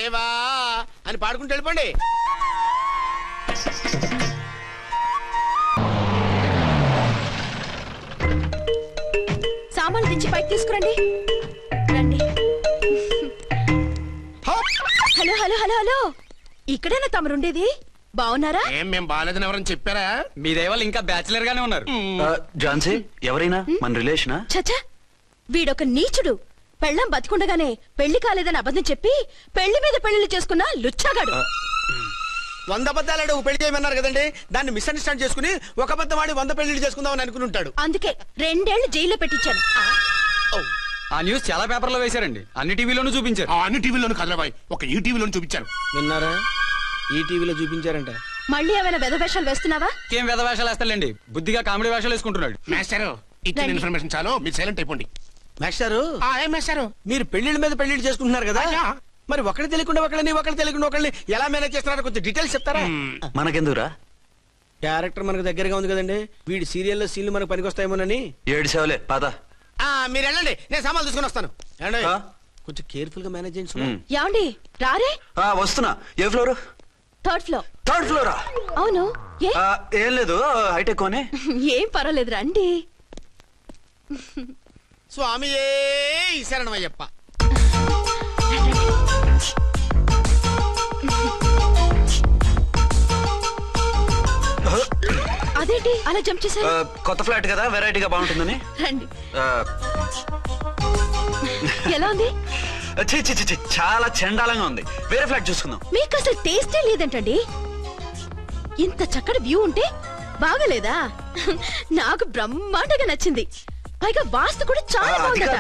దేవా అని పాడుకుంటూ వెళ్ళిపోండి. సామాన్లు తెచ్చి పైకి తీసుకురండి. రండి. హలో హలో హలో హలో, ఇక్కడేనా తమరుండేది? బాగున్నారా? ఏం మేము బాగాలేదని ఎవరని చెప్పారా? మీ దయవల్ల ఇంకా బ్యాచిలర్ గానే ఉన్నారు. ఝాన్సీ ఎవరైనా మన రిలేషనా? చచ్చా, వీడొక నీచుడు. పెళ్ళం బతికుండగానే పెళ్లి కాలేదని అబద్ధం చెప్పి పెళ్లి మీద పెళ్లిళ్ళు చేసుకున్న లుచ్చాగాడు. 100 అబద్ధాలు పెళ్లి చేయమన్నారు కదండి, దాన్ని మిస్అండర్స్టాండ్ చేసుకుని ఒక అబద్ధం వాడి 100 పెళ్లిళ్ళు చేసుకుందామని అనుకుని ఉంటాడు. అందుకే 2 ఏళ్లు జైల్లో పెట్టించాను. ఆ న్యూస్ చాలా పేపర్లో వేశారండి, అన్ని టీవీలోనూ చూపించారు. అన్ని టీవీలోను కదలబాయ్, ఒక ఈ టీవీలోను చూపించారు. విన్నారా? ఈ టీవీలో చూపించారంట. మళ్ళీ ఏమైనా వెధవేషాలు వేస్తున్నావా? ఏం వెధ వేషాలు వేస్తాడండి, బుద్ధిగా కామెడీ వేషాలు వేసుకుంటున్నాడు. మాస్టారు ఇచ్చిన ఇన్ఫర్మేషన్ చాలు, మీరు సైలెంట్ అయిపోండి. మాస్టారు ఏం మాస్టారు, మీరు పెళ్లిళ్ళ మీద పెళ్లిళ్ళు చేసుకుంటున్నారు కదా, మరి ఒకటి తెలియకుండా ఒకళ్ళని ఎలా మేనేజ్ చేస్తున్నారో కొంచెం డీటెయిల్స్ చెప్తారా? మనకెందుకురా? క్యారెక్టర్ మనకు దగ్గరగా ఉంది కదండి, వీడి సీరియల్లో సీన్లు మనకు పనికొస్తాయేమోనని. 7 సేవలే పద. మీరు వెళ్ళండి, నేను సామాన్లు తీసుకుని వస్తాను. కొంచెం కేర్ఫుల్ గా మేనేజ్ చేయండి. ఏమండి రారే? వస్తున్నా. ఏ ఫ్లోర్? 3rd floor. 3rd ఫ్లోరా? అవును. ఏం లేదు, హైటెక్ అని. ఏం పర్వాలేదు, రండి. స్వామియే శరణమయ్యప్ప. అదేంటి అలా జంప్ చేశారు? కొత్త ఫ్లాట్ కదా, వెరైటీగా బాగుంటుందని. రండి. ఎలా ఉంది? చాలా చండాలంగా ఉంది, వేరే ఫ్లాట్ చూసుకుందాం. మీకు అసలు టేస్టే లేదంటండి. ఇంత చక్కటి వ్యూ ఉంటే బాగలేదా? నాకు బ్రహ్మాండంగా నచ్చింది. పైగా వాస్తు కూడా చాలా బాగుంది.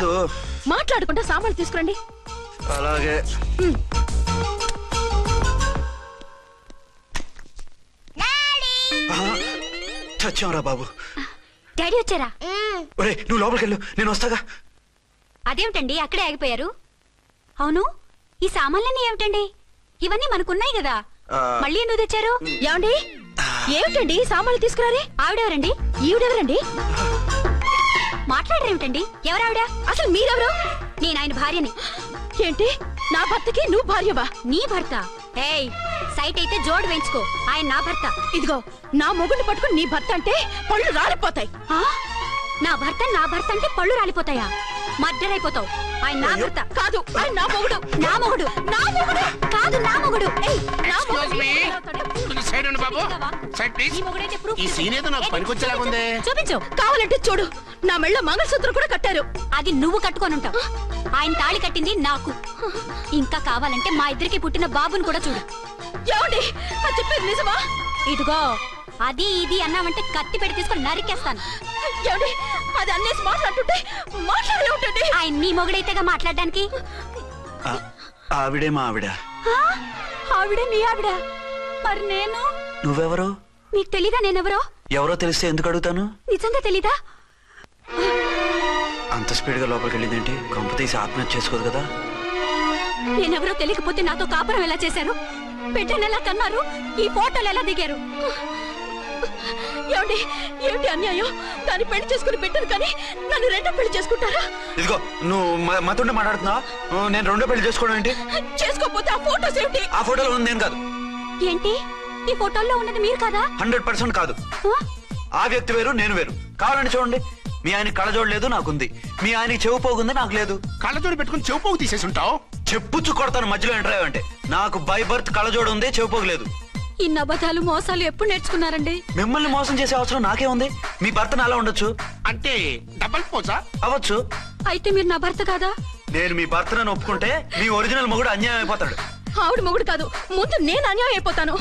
మాట్లాడుకుంటా సామాన్లు తీసుకురండి. అలాగే. చచ్చాంరా బాబు. డాడీ వచ్చారా? ఒరే నువ్వు లోపలికి వెళ్ళు, నేను వస్తాగా. అదేమిటండి అక్కడే ఆగిపోయారు? అవును, ఈ సామాన్లన్నీ ఏమిటండి? ఇవన్నీ మనకున్నాయి కదా, మళ్ళీ ఎందుకు తెచ్చారు? ఏమండి ఏమిటండి సామాన్లు తీసుకురారే? ఆవిడెవరండి? ఈవిడెవరండి? మాట్లాడరేమిటండి? ఎవరావిడ? అసలు మీరెవరు? నేను ఆయన భార్యని. ఏంటి, నా భర్తకి నువ్వు భార్యవా? నీ భర్త? ఏయ్, సైట్ అయితే జోడు వేయించుకో, ఆయన నా భర్త. ఇదిగో, నా మొగుడిని పట్టుకుని నీ భర్త అంటే పళ్ళు రాలిపోతాయి. నా భర్త అంటే పళ్ళు రాలిపోతాయా? మర్డర్ అయిపోతావు. ఆయన నా భర్త కాదు, ఆయన నా మొగుడు. నా మొగుడు? నా మొగుడు కాదు, నా మొగుడు. చూపించు. కావాలంటే చూడు, నా మెళ్ళ మంగళసూత్రం కూడా కట్టారు. అది నువ్వు కట్టుకొని ఉంటావు, ఆయన తాళి కట్టింది నాకు. ఇంకా కావాలంటే మా ఇద్దరికి పుట్టిన బాబుని కూడా చూడు. ఏమండి చెప్పేది నిజమా? ఇదిగో, అది ఇది అన్నావంటే కత్తి పెట్టి తీసుకొని నరికేస్తాను. ఏమండి అది అన్నేసి మాట్లాడుతుంటే మాట్లాడే ఉంటుంది. ఆయన నీ మొగుడైతేగా మాట్లాడడానికి. ఆవిడే మా ఆవిడ. ఆవిడే మీ ఆవిడ? మరి నేను? నువ్వెవరు? నీకు తెలీదా నేనెవరో? ఎవరో తెలిస్తే ఎందుకు అడుగుతాను? నిజంగా తెలీదా? అంత స్పీడ్ గా లోపలికి వెళ్ళిందేంటి? కొంప తీసి ఆత్మహత్య చేసుకోదు కదా? నేనెవరో తెలియకపోతే నాతో కాపురం ఎలా చేశారు? బిడ్డను ఎలా కన్నారు? ఈ ఫోటోలు ఎలా దిగారు? ఏమండి ఏమిటి అన్యాయం? దాన్ని పెళ్లి చేసుకుని బిడ్డను కానీ నన్ను రెండో పెళ్లి చేసుకుంటారా? ఇదిగో నువ్వు మాతో మాట్లాడుతున్నావా? నేను రెండో పెళ్లి చేసుకోవడం ఏంటి? చేసుకోకపోతే ఆ ఫోటోస్ ఏమిటి? ఆ ఫోటోలో ఉంది నేను కాదు. ఏంటి, ఈ ఫోటోల్లో ఉన్నది మీరు కాదా? 100% కాదు. ఆ వ్యక్తి వేరు, నేను వేరు. కావాలంటే చూడండి, మీ ఆయన కళ్ళజోడు లేదు, నాకుంది. మీ ఆయనకి చెవు పోగుంది, నాకు లేదు. కళ్ళజోడు పెట్టుకుని చెవు పోగు తీసేసి ఉంటావు. చెప్పుచ్చు కొడతాను మధ్యలో ఎంటర్ అయ్యావంటే. నాకు బై బర్త్ కళ్ళజోడు ఉంది, చెవు పోగు లేదు. ఇన్ని అబద్ధాలు మోసాలు ఎప్పుడు నేర్చుకున్నారండి? మిమ్మల్ని మోసం చేసే అవసరం నాకే ఉంది. మీ భర్తను అలా ఉండొచ్చు అంటే డబల్ పోసా అవ్వచ్చు. అయితే మీరు నా భర్త కాదా? నేను మీ భర్తను ఒప్పుకుంటే మీ ఒరిజినల్ మొగుడు అన్యాయం అయిపోతాడు. ఆవిడ మొగుడు కాదు, ముందు నేను అన్యాయం అయిపోతాను.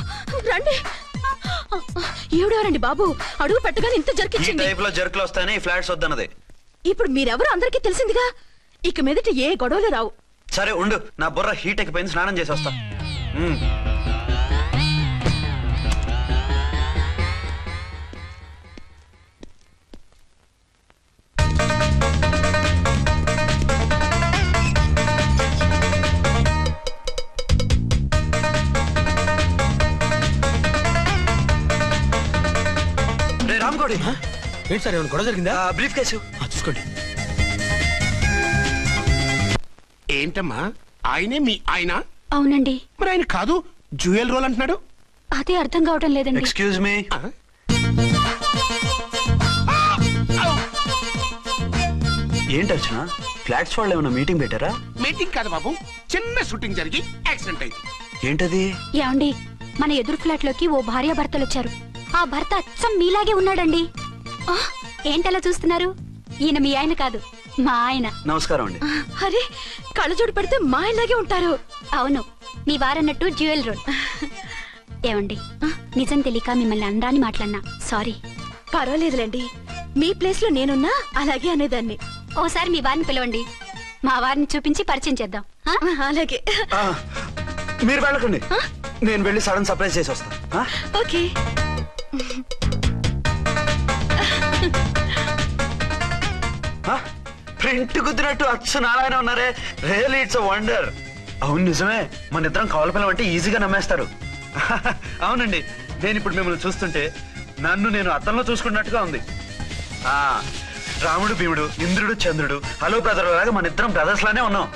రండి. ఈవిడెవరండి బాబు? అడుగు పెట్టగానే ఇంత జరికిచ్చింది. ఈ టైప్ లో జర్కులు వస్తాయని ఈ ఫ్లాట్స్ వద్దన్నది. ఇప్పుడు మీరెవరో అందరికీ తెలిసిందిగా, ఇక మీదట ఏ గొడవలు రావు. సరే ఉండు, నా బుర్ర హీట్ ఎక్కిపోయింది, స్నానం చేసి వస్తా. రామ్కోడి ఏంటి సార్, ఏమైనా గొడవ జరిగిందా? బ్రీఫ్ కేసు చూసుకోండి. ఏంటమ్మా, ఆయనే మీ ఆయన? అవునండి. మరి ఆయన కాదు జ్యూయల్ రోల్ అంటున్నాడు. అదే అర్థం కావటం లేదండి. Excuse me. ఏంటి అర్చన, ఫ్లాట్స్ వాళ్ళు ఏమైనా మీటింగ్ పెట్టారా? మీటింగ్ కాదు బాబు, చిన్న షూటింగ్ జరిగి యాక్సిడెంట్ అయింది. ఏంటది? ఏమండి, మన ఎదురు ఫ్లాట్ లోకి ఓ భార్య భర్తలు వచ్చారు. ఆ భర్త అచ్చం మీలాగే ఉన్నాడండి. ఏంటలా చూస్తున్నారు? ఈయన మీ ఆయన కాదు, మా ఆయన. నమస్కారం అండి. అరే, కళ్ళజోడు పెడితే మా ఇలాగే ఉంటారు. అవును, మీ వారన్నట్టు జ్యువెల్ రోడ్. ఏమండి, నిజం తెలియక మిమ్మల్ని అందాన్ని మాట్లాడినా సారీ. పర్వాలేదులేండి, మీ ప్లేస్ లో నేనున్నా అలాగే అనేదాన్ని. ఓసారి మీ వారిని పిలవండి, మా వారిని చూపించి పరిచయం చేద్దాం. అలాగే. మీరు వెళ్ళకండి, నేను వెళ్ళి సడన్ సర్ప్రైజ్ చేసి వస్తాను. ఓకే. ప్రింట్ కుదిరినట్టు అచ్చు నారాయణ ఉన్నారే, రియల్లీ ఇట్స్ అ వండర్. అవును నిజమే, మన ఇద్దరం కవల పిల్లం అంటే ఈజీగా నమ్మేస్తారు. అవునండి, నేను ఇప్పుడు మిమ్మల్ని చూస్తుంటే నన్ను నేను అద్దంలో చూసుకున్నట్టుగా ఉంది. రాముడు భీముడు, ఇంద్రుడు చంద్రుడు, హలో బ్రదర్ లాగా మన ఇద్దరం బ్రదర్స్ లానే ఉన్నాం.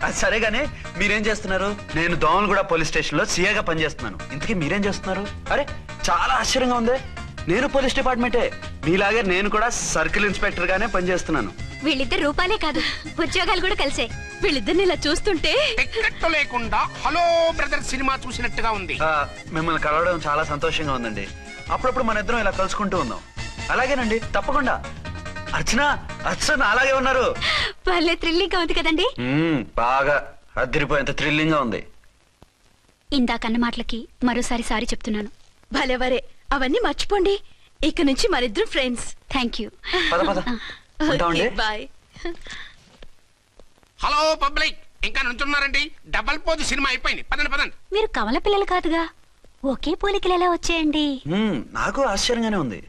అది సరేగానే మీరేం చేస్తున్నారు? నేను దోమలగూడ పోలీస్ స్టేషన్ లో సీఏగా పనిచేస్తున్నాను. ఇంతకీ మీరేం చేస్తున్నారు? అరే, చాలా ఆశ్చర్యంగా ఉంది. నేను పోలీస్ డిపార్ట్మెంటే, మీలాగే నేను కూడా సర్కిల్ ఇన్స్పెక్టర్ గానే పనిచేస్తున్నాను. వీళ్ళిద్దరు రూపాలే కాదు, ఉద్యోగాలు కూడా కలిసే. వీళ్ళిద్దరిని ఇలా చూస్తుంటే టికెట్ లేకుండా హలో బ్రదర్ సినిమా చూసినట్టుగా ఉంది. మిమ్మల్ని కలవడం చాలా సంతోషంగా ఉందండి. అప్పుడప్పుడు మన ఇద్దరం ఇలా కలుసుకుంటూ ఉందాం. అలాగేనండి, తప్పకుండా. అర్చన, అర్చన అలాగే ఉన్నారు. వాళ్ళే థ్రిల్లింగ్ గా ఉంది కదండి. బాగా అదిరిపోయేంత థ్రిల్లింగ్ గా ఉంది. ఇందాకన్న మాటలకి మరోసారి సారీ చెప్తున్నాను. భలేవరే, అవన్నీ మర్చిపోండి. ఇక నుంచి మరిద్దరు ఫ్రెండ్స్. Thank you. పద పద. ఉంటామండి. బాయ్. హలో పబ్లిక్, ఇంకా నుంచున్నారండి? డబల్ పోజ్ సినిమా అయిపోయింది, పదండి పదండి. మీరు కవల పిల్లలు కాదుగా, ఒకే పోలికలు ఎలా వచ్చాయండి? నాకు ఆశ్చర్యంగానే ఉంది.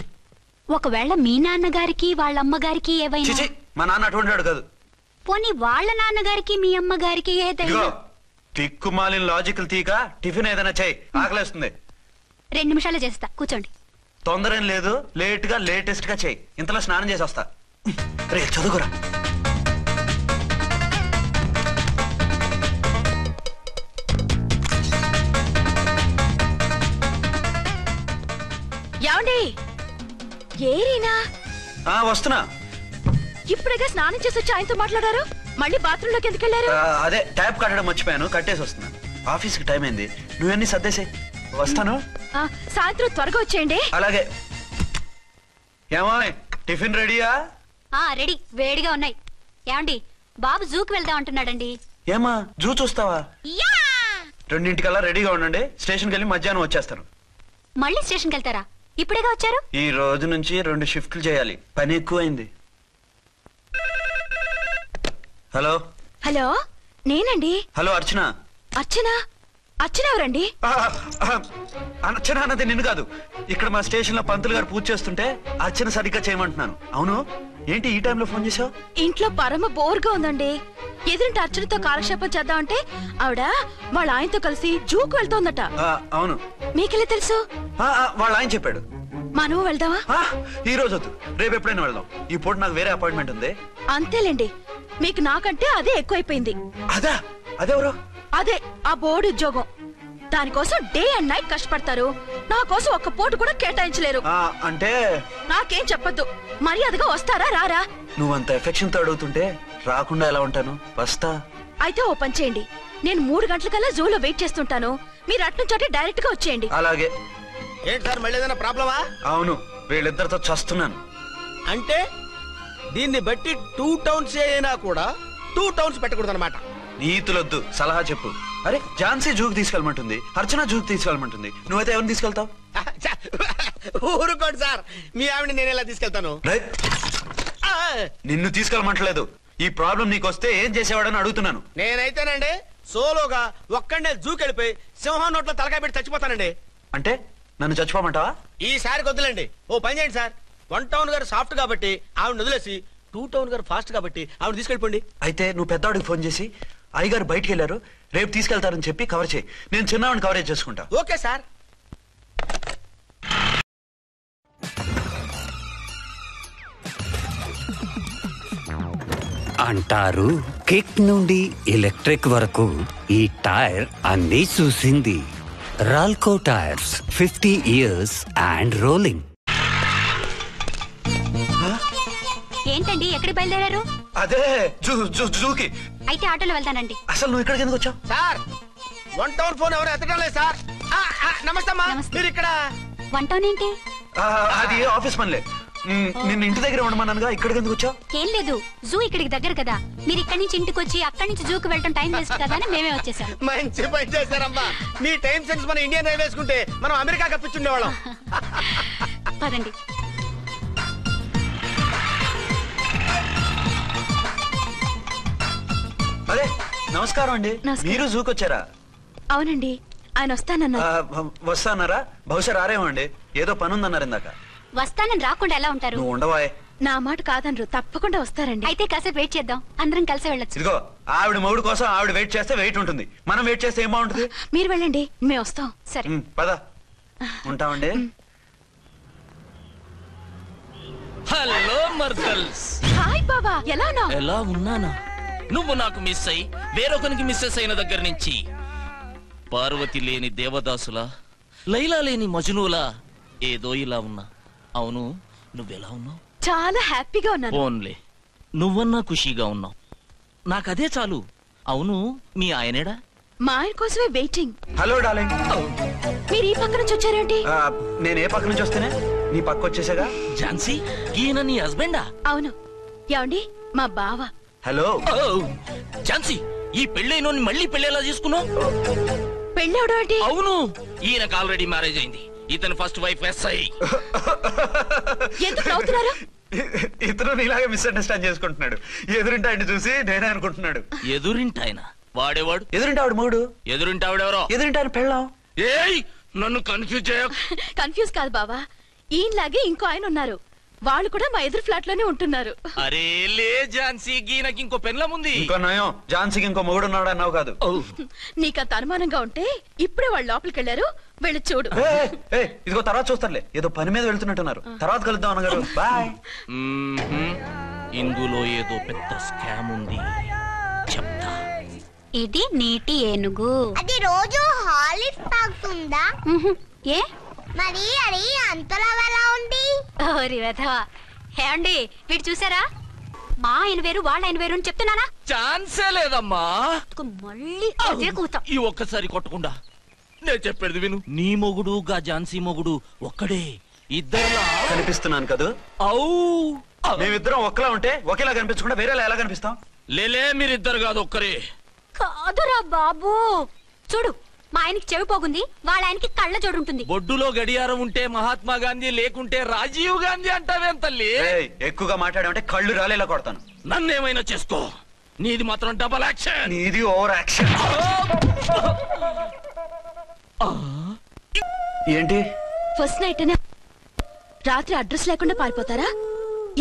ఒకవేళ మీ నాన్నగారికి వాళ్ళ అమ్మగారికి ఏవైనా, మా నాన్న అటువంటి కాదు. పోనీ వాళ్ళ నాన్నగారికి మీ అమ్మగారికి ఏదైనా. తిక్కుమాలిన లాజికల్ తీక టిఫిన్ ఏదైనా చేయి, ఆకలేస్తుంది. 2 నిమిషాలు చేస్తా, కూర్చోండి. తొందర ఏం లేదు, లేట్ గా లేటెస్ట్ గా చేయి. ఇంతలో స్నానం చేసి వస్తా. రే చదువుకురా. ఏమండి, ఏరీనా? వస్తున్నా. ఇప్పుడేగా స్నానం చేసి వచ్చి ఆయనతో మాట్లాడారు, మళ్ళీ బాత్రూమ్ లోకి ఎందుకు వెళ్ళారు? అదే ట్యాప్ కట్టడం మర్చిపోయాను, కట్టేసి వస్తున్నాను. ఆఫీస్ కి టైం అయింది, నువ్వన్నీ సర్దేసే. వస్తాను. సాయంత్రం త్వరగా వచ్చేయండి. అలాగే. ఏమో టిఫిన్ రెడీయా? రెడీ, వేడిగా ఉన్నాయి. ఏమండి, బాబు జూకి వెళ్దాం అంటున్నాడండి. ఏమా జూ చూస్తావా? 2:00కల్లా రెడీగా ఉండండి, స్టేషన్కి వెళ్ళి మధ్యాహ్నం వచ్చేస్తాను. మళ్ళీ స్టేషన్కి వెళ్తారా? ఇప్పుడేగా వచ్చారు. ఈ రోజు నుంచి 2 షిఫ్ట్లు చేయాలి, పని ఎక్కువైంది. హలో. హలో, నేనండి. హలో అర్చన. అర్చన? అర్చన ఎవరండి? అర్చన అన్నది నిన్ను కాదు. ఇక్కడ మా స్టేషన్ లో పంతులు గారు పూజ చేస్తుంటే అర్చన సరిగ్గా చేయమంటున్నాను. అవును, ఏంటి ఈ టైంలో ఫోన్ చేసావు? ఇంట్లో పరమ బోర్గా ఉందండి. ఎదురింటి అర్చనతో కాలక్షేపం చేద్దామంటే ఆవిడ వాళ్ళ ఆయనతో కలిసి జూకు వెళ్తోందట. అవును. మీకెళ్ళి తెలుసు? వాళ్ళ ఆయన చెప్పాడు. మనము వెళ్దామా? ఈ రోజు వద్దు, రేపు ఎప్పుడైనా వెళ్దాం. ఈ పూట నాకు వేరే అపాయింట్మెంట్ ఉంది. అంతేలేండి, మీకు నాకంటే అదే ఎక్కువైపోయింది. అదా? అదెవరు? అదే ఆ బోర్డు ఉద్యోగం. దానికోసం డే అండ్ నైట్ కష్టపడతారు, నా కోసం ఒక్క పూట కూడా కేటాయించలేరు. అంటే నాకేం చెప్పొద్దు, మర్యాదగా వస్తారా రారా? నువ్వంత ఎఫెక్షన్ తో అడుగుతుంటే రాకుండా ఎలా ఉంటాను? వస్తా. అయితే ఓ పని చేయండి, నేను 3 గంటలకల్లా జూలో వెయిట్ చేస్తుంటాను, మీరు అట్నుంచి డైరెక్ట్ గా వచ్చేయండి. అలాగే. ఏంటి సార్, మళ్ళీ ఏదైనా ప్రాబ్లమా? అవును, వీళ్ళిద్దరితో చస్తున్నాను. అంటే దీన్ని బట్టి 2 టౌన్స్ అయినా కూడా 2 టౌన్స్ పెట్టకూడదు అనమాట. నీతులొద్దు, సలహా చెప్పు. అరే, ఝాన్సీ జూకి తీసుకెళ్ళమంటుంది, అర్చన జూకి తీసుకెళ్ళమంటుంది, నువ్వైతే ఎవరిని తీసుకెళ్తావు? ఊరుకోండి సార్, మీ ఆవిడ నేను ఎలా తీసుకెళ్తాను? నిన్ను తీసుకెళ్ళమంటలేదు. ఈ ప్రాబ్లం నీకొస్తే ఏం చేసేవాడని అడుగుతున్నాను. నేనైతేనండి సోలోగా ఒక్కడే జూకెళ్ళిపోయి సింహం నోట్లో తలకాయ పెట్టి చచ్చిపోతానండి. అంటే నన్ను చచ్చిపోమంటావా? ఈసారి వద్దులేండి, ఓ పని చేయండి సార్. 1 టౌన్ గారు సాఫ్ట్ కాబట్టి ఆవిడ వదిలేసి 2 టౌన్ గారు ఫాస్ట్ కాబట్టి ఆవిడ తీసుకెళ్ళిపోండి. అయితే నువ్వు పెద్దవాడికి ఫోన్ చేసి అయ్యగారు బయటికి వెళ్ళారు, రేపు తీసుకెళ్తారని చెప్పి కవర్ చేయి. నేను చిన్నవాడిని కవరేజ్ చేసుకుంటా. Okay sir. అంటారు కిక్ నుండి ఎలక్ట్రిక్ వరకు ఈ టైర్ అన్నీ చూసింది. రాల్కో టైర్స్ 50 years అండ్ రోలింగ్. ఏంటండి ఎక్కడ బయలుదేరారు? అదే జూకి. అయితే ఆటోలో వెళ్తానండి. అసలు నువ్వు ఇక్కడికి ఎందుకు వచ్చావు? సార్ 1 టౌన్ ఫోన్ ఎవరు ఎత్తడం లేదు సార్. నమస్తే అమ్మా. మీరు ఇక్కడ వన్ టౌన్ ఏంటి? అది ఆఫీస్ పనిలే. నిన్ను ఇంటి దగ్గర ఉండమన్నానుగా, ఇక్కడికి ఎందుకు వచ్చావు? ఏం లేదు, జూ ఇక్కడికి దగ్గర కదా, మీరు ఇక్కడి నుంచి ఇంటికి వచ్చి అక్కడి నుంచి జూకి వెళ్ళటం టైం వేస్ట్ కదా అని మేమే వచ్చేసాం. మంచి పని చేశారమ్మా. మీ టైం సెన్స్ మన ఇండియన్ రైల్వేస్ కుంటే మనం అమెరికా కప్పించుండేవాళ్ళం. పదండి. అదే నమస్కారం అండి. నమస్కారం. మీరు జూకి వచ్చారా? అవునండి, ఆయన వస్తానన్నారు. వస్తానారా? బహుశా రారేమో అండి, ఏదో పని ఉందన్నారు ఇందాక. వస్తానని రాకుండా ఎలా ఉంటారు? నువ్వు ఉండవాయ్. నా మాట కాదనరు, తప్పకుండా వస్తారండి. అయితే కాసేపు వెయిట్ చేద్దాం, అందరం కలిసి వెళ్ళొచ్చు. ఇదిగో ఆవిడ మొగుడు కోసం ఆవిడ వెయిట్ చేస్తే వెయిట్ ఉంటుంది, మనం వెయిట్ చేస్తే ఏం బాగుంటుంది? మీరు వెళ్ళండి, మేము వస్తాం. సరే. పద ఉంటామండి. హలో మర్దల్స్. హాయ్ బాబా, ఎలా ఉన్నావు? ఎలా ఉన్నానా? నువ్వు నాకు మిస్ అయి వేరొకరికి మిస్సెస్ అయిన దగ్గర నుంచి పార్వతి లేని దేవదాసులా, లైలా లేని మజునులా ఏదో ఇలా ఉన్నా. అవును, నువ్వెలా ఉన్నావు? చాలా హ్యాపీగా ఉన్నాను. ఓన్లే నువ్వన్నా ఖుషీగా ఉన్నావు, నాకదే చాలు. అవును, మీ ఆయనేడా? మా ఆయన కోసమే వెయిటింగ్. Hello darling. మీరు ఈ పక్క నుంచి వచ్చారేంటి? నేను ఏ పక్క నుంచి వస్తేనే నీ పక్క వచ్చేసాగా. ఝాన్సీ, ఈయన నీ హస్బెండా? అవును. ఏమండి, మా బావ. హలో. ఝాన్సీ, ఈ పెళ్ళైనోని మళ్ళీ పెళ్ళేలా చేసుకున్నావు? పెళ్ళవడం ఏంటి? అవును, ఈయనకు ఆల్రెడీ మ్యారేజ్ అయింది. ఇతను ఫస్ట్ వైఫ్ ఎస్ఐ. ఎందుకు నవ్వుతున్నారు? ఇతను నీలాగా మిస్అండర్స్టాండ్ చేసుకుంటున్నాడు. ఎదురింటి ఆయన చూసి నేనే అనుకుంటున్నాడు. ఎదురింటాయన వాడేవాడు? ఎదురింటి ఆవిడ మూడు. ఎదురింటి ఆవిడెవరో? ఎదురింటి ఆయన పెళ్ళాం. ఏయ్, నన్ను కన్ఫ్యూజ్ చేయ. కన్ఫ్యూజ్ కాదు బావా, ఈయనలాగే ఇంకో ఆయన ఉన్నారు, వాళ్ళు కూడా మా ఎదురు ఫ్లాట్ లోనే ఉంటున్నారు. అరే లే ఝాన్సీ, గీనకి ఇంకో పెన్లం ఉంది. ఇంకో నయం, ఝాన్సీకి ఇంకో మొగుడు ఉన్నాడు అన్నావు కాదు. నీకంత అనుమానంగా ఉంటే ఇప్పుడే వాళ్ళు లోపలికి వెళ్ళారు, వెళ్ళి చూడు. ఇదిగో తర్వాత చూస్తారులే, ఏదో పని మీద వెళ్తున్నట్టున్నారు. తర్వాత కలుద్దాం అన్నగారు. బాయ్. ఇందులో ఏదో పెద్ద స్కామ్ ఉంది, చెప్తా. ఇది నీటి ఏనుగు. అది రోజు హాలిక్స్ తాగుతుందా? ఏ మరి అది అంతలా ఎలా ఉంది? ఓరి వెధవా. ఏమండి, వీడు చూసారా? మా ఆయన వేరు వాళ్ళ ఆయన వేరు అని చెప్తున్నానా? ఛాన్సే లేదమ్మా. మళ్ళీ అదే కూత. ఈ ఒక్కసారి కొట్టకుండా నేను చెప్పేది విను. నీ మొగుడు గా ఝాన్సీ మొగుడు ఒక్కడే, ఇద్దరులా కనిపిస్తున్నాను కదా. మేమిద్దరం ఒక్కలా ఉంటే ఒకేలా కనిపించకుండా వేరేలా ఎలా కనిపిస్తాం? లేలే, మీరిద్దరు కాదు ఒక్కరే. కాదురా బాబు, చూడు, మా ఆయనకి చెవి పోగుంది, వాళ్ళ ఆయనకి కళ్ళ జోడు ఉంటుంది. బొడ్డులో గడియారం ఉంటే మహాత్మా గాంధీ, లేకుంటే రాజీవ్ గాంధీ అంటావేం తల్లి? ఎక్కువగా మాట్లాడామంటే కళ్ళు రాలేలా కొడతాను. నన్నేమైనా చేసుకో, నీది మాత్రం డబల్ యాక్షన్. నీది ఓవర్ యాక్షన్. ఏంటి ఫస్ట్ నైట్ రాత్రి అడ్రస్ లేకుండా పారిపోతారా?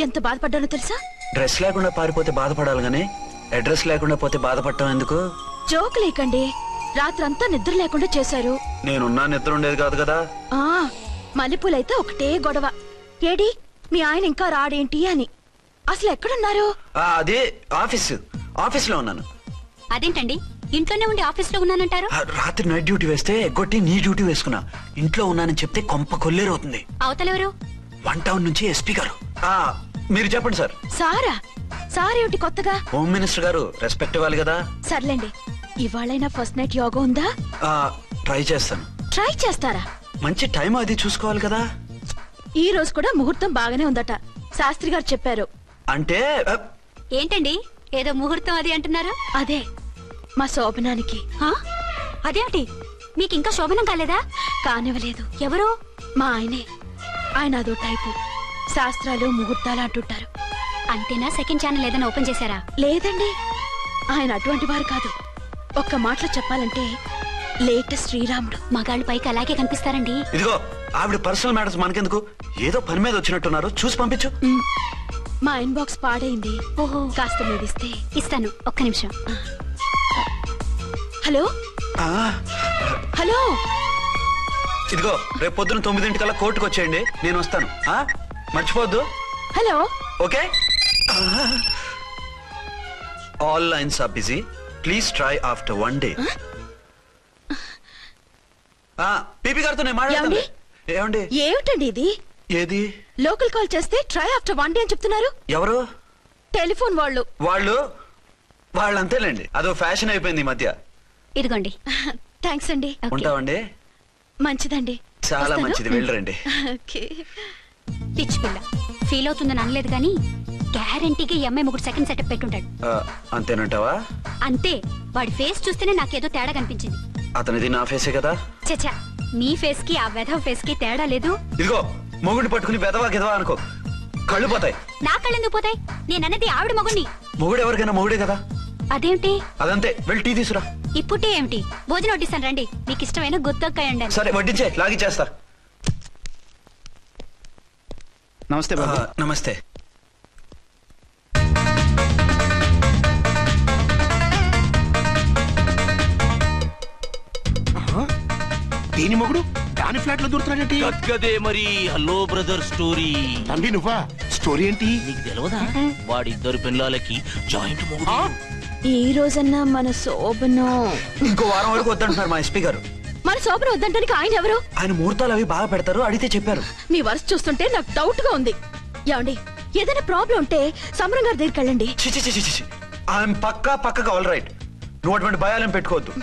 ఎంత బాధపడ్డానో తెలుసా? డ్రెస్ లేకుండా పారిపోతే బాధపడాలి గానీ అడ్రస్ లేకుండా పోతే బాధపడటం ఎందుకు? జోక్ లేకండి, రాత్రంతా నిద్ర లేకుండా చేశారు. నేనున్నా నిద్ర ఉండేది కాదు కదా. మల్లెపూలైతే ఒకటే గొడవ, ఏడి మీ ఆయన ఇంకా రాడేంటి అని. అసలు ఎక్కడున్నారు? అదే ఆఫీస్ లో ఉన్నాను. అదేంటండి, ఇంట్లోనే ఉండి ఆఫీస్ లో ఉన్నానంటారు? రాత్రి నైట్ డ్యూటీ వేస్తే ఎగ్గొట్టి నీ డ్యూటీ వేసుకున్నా. ఇంట్లో ఉన్నానని చెప్తే కొంప కొల్లేరవుతుంది. అవతలెవరు? 1 టౌన్ నుంచి ఎస్పీ గారు. మీరు చెప్పండి సార్. సారా? సారేమిటి కొత్తగా? హోమ్ మినిస్టర్ గారు, రెస్పెక్ట్ ఇవ్వాలి కదా. సర్లేండి, ఇవాళైనా ఫస్ట్ నైట్ యోగా ఉందా? ట్రై చేస్తాను. ట్రై చేస్తారా? మంచి టైం అది చూసుకోవాలి కదా. ఈ రోజు కూడా ముహూర్తం బాగానే ఉందట, శాస్త్రి గారు చెప్పారు. అంటే ఏంటండి, ఏదో ముహూర్తం అది అంటున్నారు? అదే మా శోభనానికి. అదేమిటి, మీకు ఇంకా శోభనం కాలేదా? కానివ్వలేదు. ఎవరు? మా ఆయనే. ఆయన అదో టైపు, శాస్త్రాలు ముహూర్తాలు అంటుంటారు. అంతేనా? సెకండ్ ఛానల్ ఏదైనా ఓపెన్ చేశారా? లేదండి, ఆయన అటువంటి వారు కాదు. ఒక్క మాటలో చెప్పాలంటే లేటెస్ట్ శ్రీరాముడు. మగాళ్ళు పైకి అలాగే కనిపిస్తారండి. ఇదిగో ఆవిడ పర్సనల్ మ్యాటర్స్ మనకెందుకు, ఏదో పని మీద వచ్చినట్టున్నారు, చూసి పంపించు. మా ఇన్బాక్స్ పాడైంది. ఓహో, కాస్త మీదిస్తే. ఇస్తాను, ఒక్క నిమిషం. హలో హలో, ఇదిగో రేపు పొద్దున 9 కోర్టుకు వచ్చేయండి, నేను వస్తాను. మర్చిపోద్దు. Hello. Okay. All lines are busy, please try after 1 day. పీపీ గారితో నేను మాట్లాడతాను. ఏమండి? ఏమిటండి ఇది? ఏది? లోకల్ కాల్ చేస్తే ట్రై ఆఫ్టర్ 1 day అని చెప్తున్నారు. ఎవరు? టెలిఫోన్ వాళ్ళు. వాళ్ళు అంతేలేండి, అదో ఫ్యాషన్ అయిపోయింది ఈ మధ్య. ఇదిగోండి. థ్యాంక్స్ అండి. ఉంటామండి. మంచిదండి. చాలా మంచిది, వెళ్ళరండి. ఓకే. పిచ్చి పిల్ల ఫీల్ అవుతుందని అనలేదు కానీ గ్యారంటీగా ఈ అమ్మాయి ముగ్గురు సెకండ్ సెటప్ పెట్టుంటాడు. అంతేనంటావా? అంతే. వాడి ఫేస్ చూస్తేనే నాకేదో తేడా కనిపించింది. అతనిది నా ఫేసే కదా. చచ్చా, మీ ఫేస్ కి ఆ వెధవ ఫేస్ కి తేడా లేదు. ఇదిగో మొగుడిని పట్టుకుని వెదవా గెదవా అనుకో, కళ్ళు పోతాయి. నా కళ్ళు ఎందుకు పోతాయి? నేనన్నది ఆవిడ మొగుడిని. మొగుడు ఎవరికైనా మొగుడే కదా. అదేంటి? అదంతే, వెళ్ళి టీ తీసురా. ఇప్పుడే ఏమిటి? భోజనం వడ్డిస్తాను రండి. మీకు ఇష్టమైన గుత్తొక్కాయ ఉండండి. సరే వడ్డించే, లాగిచ్చేస్తా. నమస్తే బాబు. నమస్తే. దీని మొగుడు దాని ఫ్లాట్ లో దూరుతున్నాడేంటి? గదే మరి. Hello brother story. తండ్రి నువ్వా? స్టోరీ ఏంటి? నీకు తెలియదా? వాడిద్దరు పిల్లలకి జాయింట్ మొగుడు. ఈ రోజన్నా మన శోభను. ఇంకో వారం వరకు వద్దంటున్నారు మా ఎస్పీ గారు. మన శోభను వద్దంటానికి ఆయన ఎవరు? ఆయన ముహూర్తాలు అవి బాగా పెడతారు, అడిగితే చెప్పారు. మీ వరుస చూస్తుంటే నాకు డౌట్ గా ఉంది. ఏమండి, ఏదైనా ప్రాబ్లం ఉంటే సమరం గారి దగ్గరికి వెళ్ళండి. ఆయన పక్కగా ఆల్ రైట్. నువ్వు అటువంటి భయాలను పెట్టుకోవద్దు.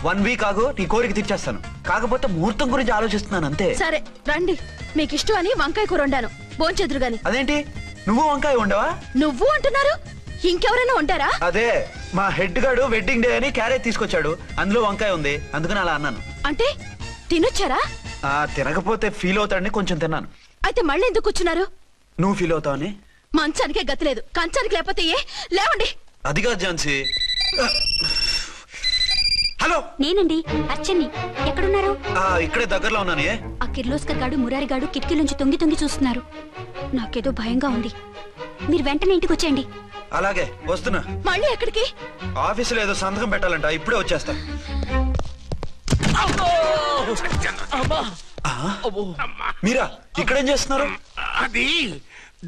1 week ఆగు, నీ కోరిక తీర్చేస్తాను. కాకపోతే ముహూర్తం గురించి ఆలోచిస్తున్నాను అంతే. సరే రండి. మీకు ఇష్టం అని వంకాయ కూర వండాను, భోంచెదురు గాని. అదేంటి నువ్వు వంకాయ ఉండవా? నువ్వు అంటున్నారు, ఇంకెవరైనా ఉంటారా? అదే మా హెడ్ గాడు వెడ్డింగ్ డే అని క్యారేజ్ తీసుకొచ్చాడు, అందులో వంకాయ ఉంది, అందుకని అలా అన్నాను. అంటే తినొచ్చారా? తినకపోతే ఫీల్ అవుతాడని కొంచెం తిన్నాను. అయితే మళ్ళీ ఎందుకు కూర్చున్నారు? నువ్వు ఫీల్ అవుతావని. మంచానికే గతి లేదు, కంచానికి లేకపోతే ఏ? లేవండి. అది కాదు ఝాన్సీ. హలో, నేనండి అర్చన్ని. ఎక్కడున్నారు? ఇక్కడే దగ్గరలో ఉన్నాను. ఆ కిర్లోస్కర్ గాడు మురారి గాడు కిటికీ నుంచి తొంగి తొంగి చూస్తున్నారు. నాకేదో భయంగా ఉంది. మీరు వెంటనే ఇంటికి వచ్చేయండి. అలాగే వస్తున్నా. మళ్ళీ ఎక్కడికి? ఆఫీసులో ఏదో సంతకం పెట్టాలంట, ఇప్పుడే వచ్చేస్తా. మీరా ఇక్కడేం చేస్తున్నారు? అది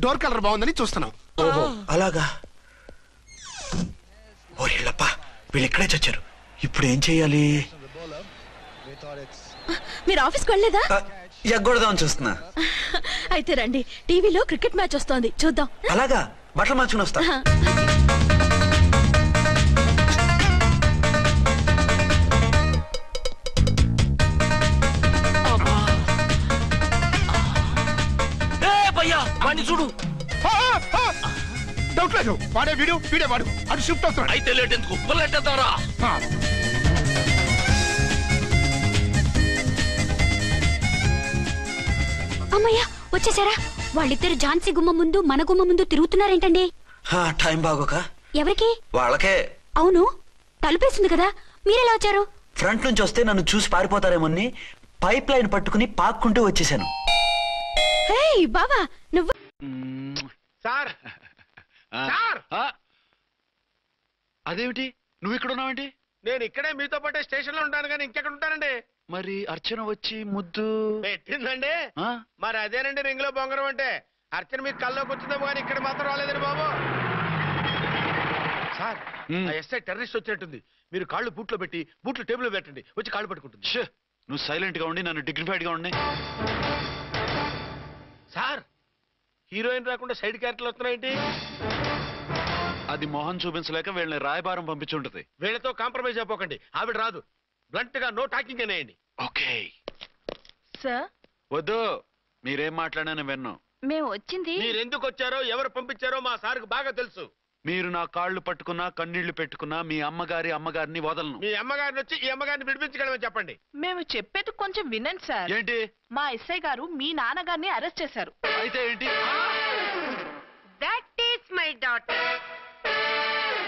డోర్ కలర్ బాగుందని చూస్తున్నాం. ఓహో అలాగా. ఓరేళ్ళప్ప, వీళ్ళు ఇక్కడే చచ్చారు. ఇప్పుడు ఏం చెయ్యాలి? మీరు ఆఫీస్కి వెళ్ళలేదా? ఎగ్గొడదామని చూస్తున్నా. అయితే రండి, టీవీలో క్రికెట్ మ్యాచ్ వస్తోంది, చూద్దాం. అలాగా, బట్టలు మార్చుకుని వస్తా. వాడిని చూడు. డౌట్ లేదు, వాడే వీడే వాడు. అటు షిఫ్ట్ అవుతున్నాడు. అయితే లేట్ ఎందుకు, బుల్లెట్టేద్దాంరా. అమ్మయ్యా, వచ్చేసారా? వాళ్ళిద్దరు ఝాన్సీ గుమ్మ ముందు మన గుమ్మ ముందు తిరుగుతున్నారేంటండి? టైం బాగోక. ఎవరికి? వాళ్ళకే. అవును, తలుపేసింది కదా, మీరెలా వచ్చారు? ఫ్రంట్ నుంచి వస్తే నన్ను చూసి పారిపోతారేమోని పైప్ లైన్ పట్టుకుని పాక్కుంటూ వచ్చేసాను. బావా నువ్వు. సార్ సార్, అదేమిటి నువ్వు ఇక్కడ ఉన్నావేంటి? నేను ఇక్కడే మీతో పాటే స్టేషన్ లో ఉంటాను, కానీ ఇంకెక్కడ ఉంటానండి? మరి అర్చన వచ్చి ముద్దు పెట్టిందండి. మరి అదేనండి రింగ్ లో బొంగరం అంటే. అర్చన మీకు కల్లోకి వచ్చిందేమో కానీ ఇక్కడ మాత్రం రాలేదండి బాబు. సార్, ఎస్ఐ టెర్రరిస్ట్ వచ్చినట్టుంది. మీరు కాళ్ళు బూట్లో పెట్టి బూట్లు టేబుల్ పెట్టండి, వచ్చి కాళ్ళు పట్టుకుంటుంది. నువ్వు సైలెంట్ గా ఉండి, నన్ను డిగ్నిఫైడ్ గా ఉండి. సార్, హీరోయిన్ రాకుండా సైడ్ క్యారెక్టర్లు వస్తున్నాయేంటి? అది మొహం చూపించలేక వీళ్ళని రాయబారం పంపించుంటది. వీళ్ళతో కాంప్రమైజ్ అయిపోకండి, ఆవిడ రాదు. బ్లంట్ గా నో టాకింగ్ అనేయండి. Okay sir. వద్దు, మీరేం మాట్లాడానని విన్నాం. మేము వచ్చింది. మీరు ఎందుకు వచ్చారో, ఎవరు పంపించారో మా సార్కు బాగా తెలుసు. మీరు నా కాళ్ళు పట్టుకున్నా, కన్నీళ్లు పెట్టుకున్నా మీ అమ్మగారిని వదలను. మీ అమ్మగారిని వచ్చి ఈ అమ్మగారిని విడిపించగలమని చెప్పండి. మేము చెప్పేది కొంచెం వినండి సార్. ఏంటి? మా ఎస్ఐ గారు మీ నాన్నగారిని అరెస్ట్ చేశారు. అయితే ఏంటి? That is my daughter.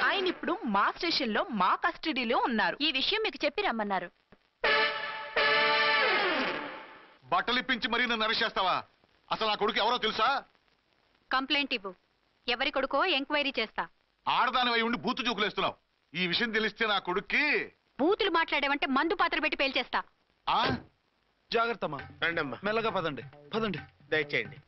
ఆయన ఇప్పుడు మా స్టేషన్ లో మా కస్టడీలో ఉన్నారు. ఈ విషయం మీకు చెప్పి రమ్మన్నారు. బట్టలిప్పించి మరీ నన్ను అరెస్ట్ చేస్తావా? అసలు నా కొడుకు ఎవరో తెలుసా? కంప్లైంట్ ఇవ్వు. ఎవరి కొడుకో ఎంక్వైరీ చేస్తా. ఆడదానివై ఉండి బూతు చూకులేస్తున్నావు. ఈ విషయం తెలిస్తే నా కొడుక్కి. బూతులు మాట్లాడేవంటే మందు పాత్ర పెట్టి పేల్చేస్తా. జాగ్రత్తమ్మా. రండమ్మా, మెల్లగా పదండి. దయచేయండి.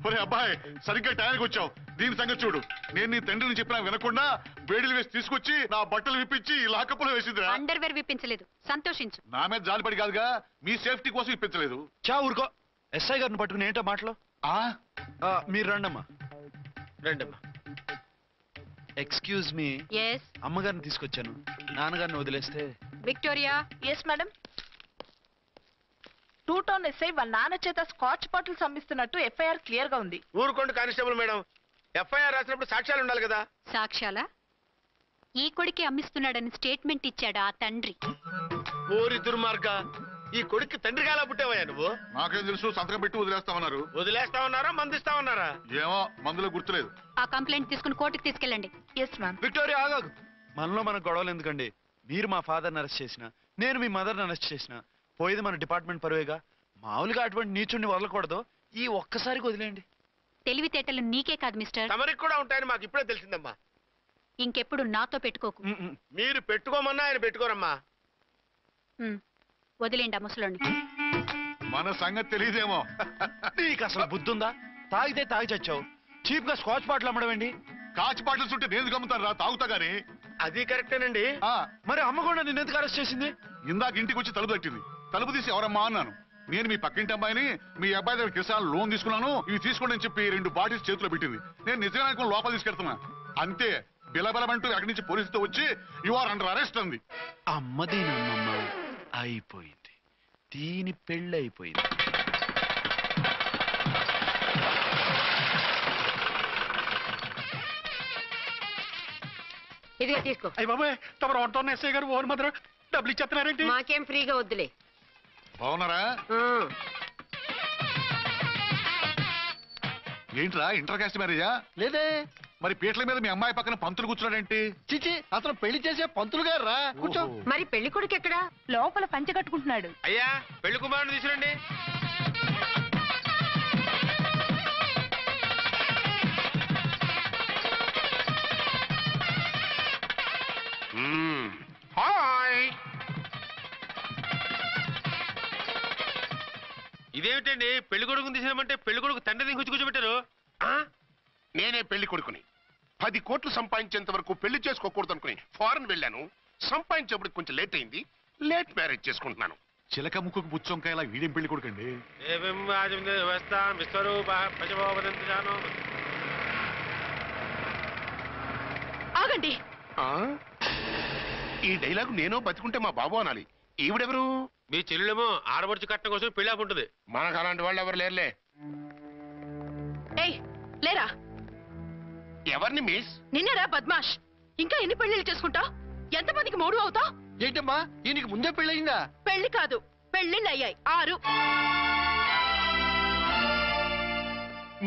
ఒరే అబ్బాయి సరిగ్గా టయానికి వచ్చావు. దీని సంగతి చూడు. నేను నీ తండ్రిని చెప్పినా వినకుండా వేడిలు వేసి తీసుకొచ్చి నా బట్టలు విప్పించి లాకప్పులో వేసిందిరా. అండర్వేర్ విప్పించలేదు, సంతోషించు. నా మీద జాలిపడి కాదుగా, మీ సేఫ్టీ కోసం ఇప్పించలేదు. చా ఊరుకో. ఎస్ఐ గారిని పట్టుకుని ఏంటో మాటలు. మీరు రండమ్మా. రండమ్మా. Excuse me. ఎస్ అమ్మగారిని తీసుకొచ్చాను. నాన్నగారిని వదిలేస్తే. Victoria. Yes madam. 2 town SI వాళ్ళ నాన్న చేత స్కాచ్ బాటిల్స్ అమ్మిస్తున్నట్టు ఎఫ్ఐఆర్ క్లియర్ గా ఉంది. ఊరుకోండి కానిస్టేబుల్ మేడం. ఎఫ్ఐఆర్ రాసినప్పుడు సాక్ష్యాలు ఉండాలి కదా. సాక్ష్యాలా? ఈ కొడుకే అమ్మిస్తున్నాడని స్టేట్మెంట్ ఇచ్చాడు ఆ తండ్రి. ఊరి దుర్మార్గ, ఈ కొడుక్కి తండ్రిగా ఎలా పుట్టావయ్యా నువ్వు? నాకేం తెలుసు, సంతకం పెట్టి వదిలేస్తామన్నారు. వదిలేస్తామన్నారా మందిస్తామన్నారా? ఏమో మందులో గుర్తులేదు. ఆ కంప్లైంట్ తీసుకుని కోర్టుకు తీసుకెళ్ళండి. Yes ma'am. విక్టోరియా ఆగాగు. మనలో మన గొడవలు ఎందుకండి? మీరు మా ఫాదర్ని అరెస్ట్ చేసిన, నేను మీ మదర్ని అరెస్ట్ చేసిన, పోయేది మన డిపార్ట్మెంట్ పరువేగా. మామూలుగా అటువంటి నీచుడిని వదలకూడదు. ఈ ఒక్కసారికి వదిలేయండి. తెలివితేటలు నీకే కాదు మిస్టర్, తమరికి కూడా ఉంటాయని మాకు ఇప్పుడే తెలిసిందమ్మా. ఇంకెప్పుడు నాతో పెట్టుకోకు. మీరు పెట్టుకోమన్నా ఆయన పెట్టుకోరమ్మా. వదిలేండి ఆ ముసలోని. మన సంగతి తెలియదేమో. నీకు అసలు బుద్ధుందా? తాగితే తాగి చచ్చావు. చీప్ గా స్కాచ్ బాటిల్ అమ్మడమేంటి? కాచి బాటిల్స్ ఉంటే నేను గమ్ముతాను రా, తాగుతా గానీ. అది కరెక్టేనండి. మరి అమ్మ కూడా నిన్ను ఎందుకు అరెస్ట్ చేసింది? ఇందాక ఇంటికి వచ్చి తలుపు తట్టింది. తలుపు తీసి ఎవరమ్మా అన్నాను. నేను మీ పక్కింటి అమ్మాయిని, మీ అబ్బాయి దగ్గర కిసాన్ లోన్ తీసుకున్నాను, ఇవి తీసుకోండి అని చెప్పి 2 బాటిల్స్ చేతిలో పెట్టింది. నేను నిజంగా అనుకుని లోపల తీసుకెళ్తున్నా. అంతే, బిలబలమంటూ అక్కడి నుంచి పోలీసుతో వచ్చి యు ఆర్ అండర్ అరెస్ట్ అంది. అమ్మది నమ్మమ్మ అయిపోయింది. దీని పెళ్ళి అయిపోయింది. ఇదిగా తీసుకో. అయ్య బాబాయ్, తమరు ఆటోన్ ఎస్ఐ గారు ఓన్ మాత్రం డబ్బులు ఇచ్చేస్తున్నారేంటి? మాకేం ఫ్రీగా వద్దులే. బాగున్నారా? ఏంట్రా ఇంటర్ కాస్ట్ మ్యారేజా? లేదే. మరి పీటల మీద మీ అమ్మాయి పక్కన పంతులు కూర్చున్నాడేంటి? చిచి, అతను పెళ్లి చేసే పంతులు గారు రా. కూర్చో. మరి పెళ్లి కొడుకు ఎక్కడా? లోపల పంచె కట్టుకుంటున్నాడు. అయ్యా, పెళ్లి కుమారుని తీసుకురండి. హాయ్. ఇదేమిటండి, పెళ్లి కొడుకుని తీసినామంటే పెళ్లి కొడుకు తండ్రిని కూర్చోబెట్టారు. నేనే పెళ్లి కొడుకుని. 10 కోట్లు సంపాదించేంత వరకు పెళ్లి చేసుకోకూడదు అనుకుని ఫారెన్ వెళ్ళాను. సంపాదించేప్పుడు కొంచెం లేట్ అయింది. లేట్ మ్యారేజ్ చేసుకుంటున్నాను. చిలక ముక్కుకు బుచ్చొంకాయలా వీడేం పెళ్లి కొడుకండి? ఆగండి. ఈ డైలాగ్ నేను బతికుంటే మా బాబు అనాలి. ఈవిడెవరు? మీ చెల్లెమో ఆడబడుచు కట్టడం కోసం పెళ్లి ఆపుంటది. మనకు అలాంటి వాళ్ళు ఎవరు లేరులే. ఏయ్ లేరా. ఎవరిని మిస్? నిన్నరా బద్మాష్. ఇంకా ఎన్ని పెళ్లిళ్ళు చేసుకుంటావు? ఎంతమందికి మూడు అవుతావు? ఏంటమ్మా, ఈయనకి ముందే పెళ్ళయిందా? పెళ్లి కాదు, పెళ్లిళ్ళు అయ్యాయి 6.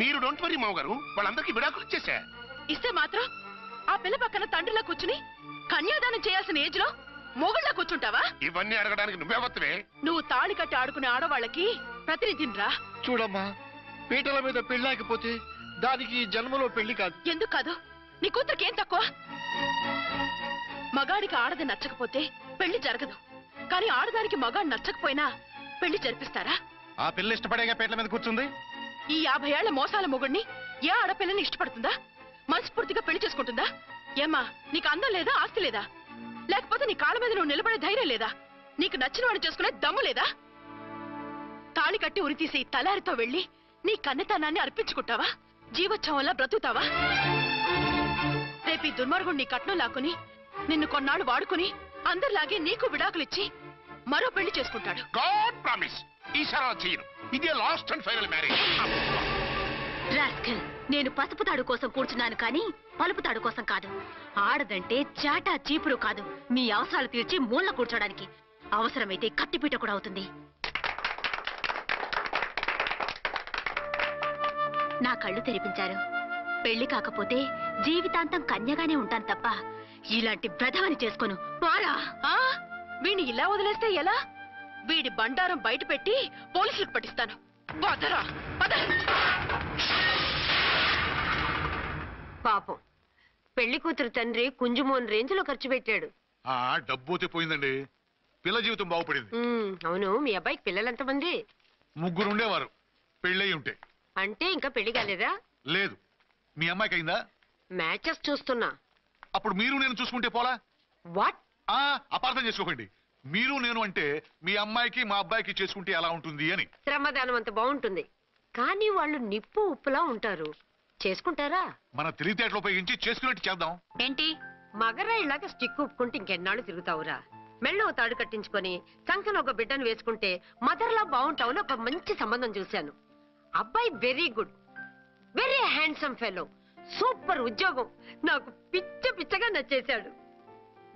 మీరు డోంట్ వరీ మావగారు, వాళ్ళందరికీ విడాకులు ఇచ్చేసా. ఇస్తే మాత్రం ఆ పిల్ల పక్కన తండ్రిలా కూర్చుని కన్యాదానం చేయాల్సిన ఏజ్ లో మొగుళ్ళ కూర్చుంటావా? ఇవన్నీ అడగడానికి నువ్వే వత్తవే. నువ్వు తాళి కట్టి ఆడుకునే ఆడవాళ్ళకి ప్రతినిధినిరా. చూడమ్మా, పీటల మీద పెళ్ళాకపోతే దానికి జన్మలో పెళ్లి కాదు. ఎందుకు కాదు? నీ కూతురికేం తక్కువ? మగాడికి ఆడది నచ్చకపోతే పెళ్లి జరగదు. కానీ ఆడదానికి మగాడు నచ్చకపోయినా పెళ్లి జరిపిస్తారా? ఆ పిల్ల ఇష్టపడేగా పీటల మీద కూర్చుంది. ఈ 50 ఏళ్ల మోసాల మొగుడిని ఏ ఆడపిల్లని ఇష్టపడుతుందా? మనస్ఫూర్తిగా పెళ్లి చేసుకుంటుందా? ఏమ్మా, నీకు అందం లేదా, ఆస్తి లేదా? లేకపోతే నీ కాళ్ళ మీద నువ్వు నిలబడే ధైర్యం లేదా? నీకు నచ్చిన వాడిని చేసుకునే దమ్ము లేదా? తాళి కట్టి ఉరితీసి తలారితో వెళ్లి నీ కన్నెతనాన్ని అర్పించుకుంటావా? జీవోత్సవంలా బ్రతుకుతావా? రేపు ఈ దుర్మార్గుడు నీ కట్నం లాక్కుని నిన్ను కొన్నాళ్ళు వాడుకుని అందరిలాగే నీకు విడాకులిచ్చి మరో పెళ్లి చేసుకుంటాడు. గాడ్ ప్రామిస్, ఈసారి అలా చెయ్యను. ఇదే last and final marriage. Rascal, నేను పసుపు తాడు కోసం కూర్చున్నాను కానీ పలుపు తాడు కోసం కాదు. ఆడదంటే చాటా చీపురు కాదు, మీ అవసరాలు తీర్చి మూల కూర్చోడానికి. అవసరమైతే కత్తిపీట కూడా అవుతుంది. నా కళ్ళు తెరిపించారు. పెళ్లి కాకపోతే జీవితాంతం కన్యగానే ఉంటాను తప్ప ఇలాంటి బ్రధవని చేసుకోను. పోరా. వీడిని ఇలా వదిలేస్తే ఎలా? వీడి బండారం బయట పెట్టి పోలీసులకు పట్టిస్తాను. పదరా, పద. పాపం, పెళ్లి కూతురు తండ్రి కుంజుమోన్ రేంజ్ లో ఖర్చు పెట్టాడు. డబ్బు పోయిందండి. పిల్ల జీవితం బాగుపడింది. అవును, మీ అబ్బాయికి పిల్లలు ఎంతమంది? 3 ఉండేవారు. పెళ్ళయి ఉంటే అంటే ఇంకా పెళ్లి కాలేదా? లేదు. మీ అమ్మాయికి అయిందా? మ్యాచెస్ చూస్తున్నా. అప్పుడు మీరు నేను చూసుకుంటే పోలా? వాట్? అపార్థం చేసుకోకండి. మీరు నేను అంటే మీ అమ్మాయికి మా అబ్బాయికి చేసుకుంటే ఎలా ఉంటుంది అని. శ్రమదానం అంత బాగుంటుంది, కానీ వాళ్ళు నిప్పు ఉప్పులా ఉంటారు. చేసుకుంటారా? మన తెలివితేటలు ఉపయోగించి చేసుకున్నట్టు చేద్దాం. ఏంటి మగరాయిలాగా స్టిక్ ఉప్పుకుంటే ఇంకెన్నాళ్ళు తిరుగుతావురా? మెళ్ళో తాడు కట్టించుకొని సంఖ్యలో ఒక బిడ్డను వేసుకుంటే మదర్లా బాగుంటావుని ఒక మంచి సంబంధం చూశాను. అబ్బాయి very good, very handsome fellow, super ఉద్యోగం. నాకు పిచ్చగా నచ్చేశాడు.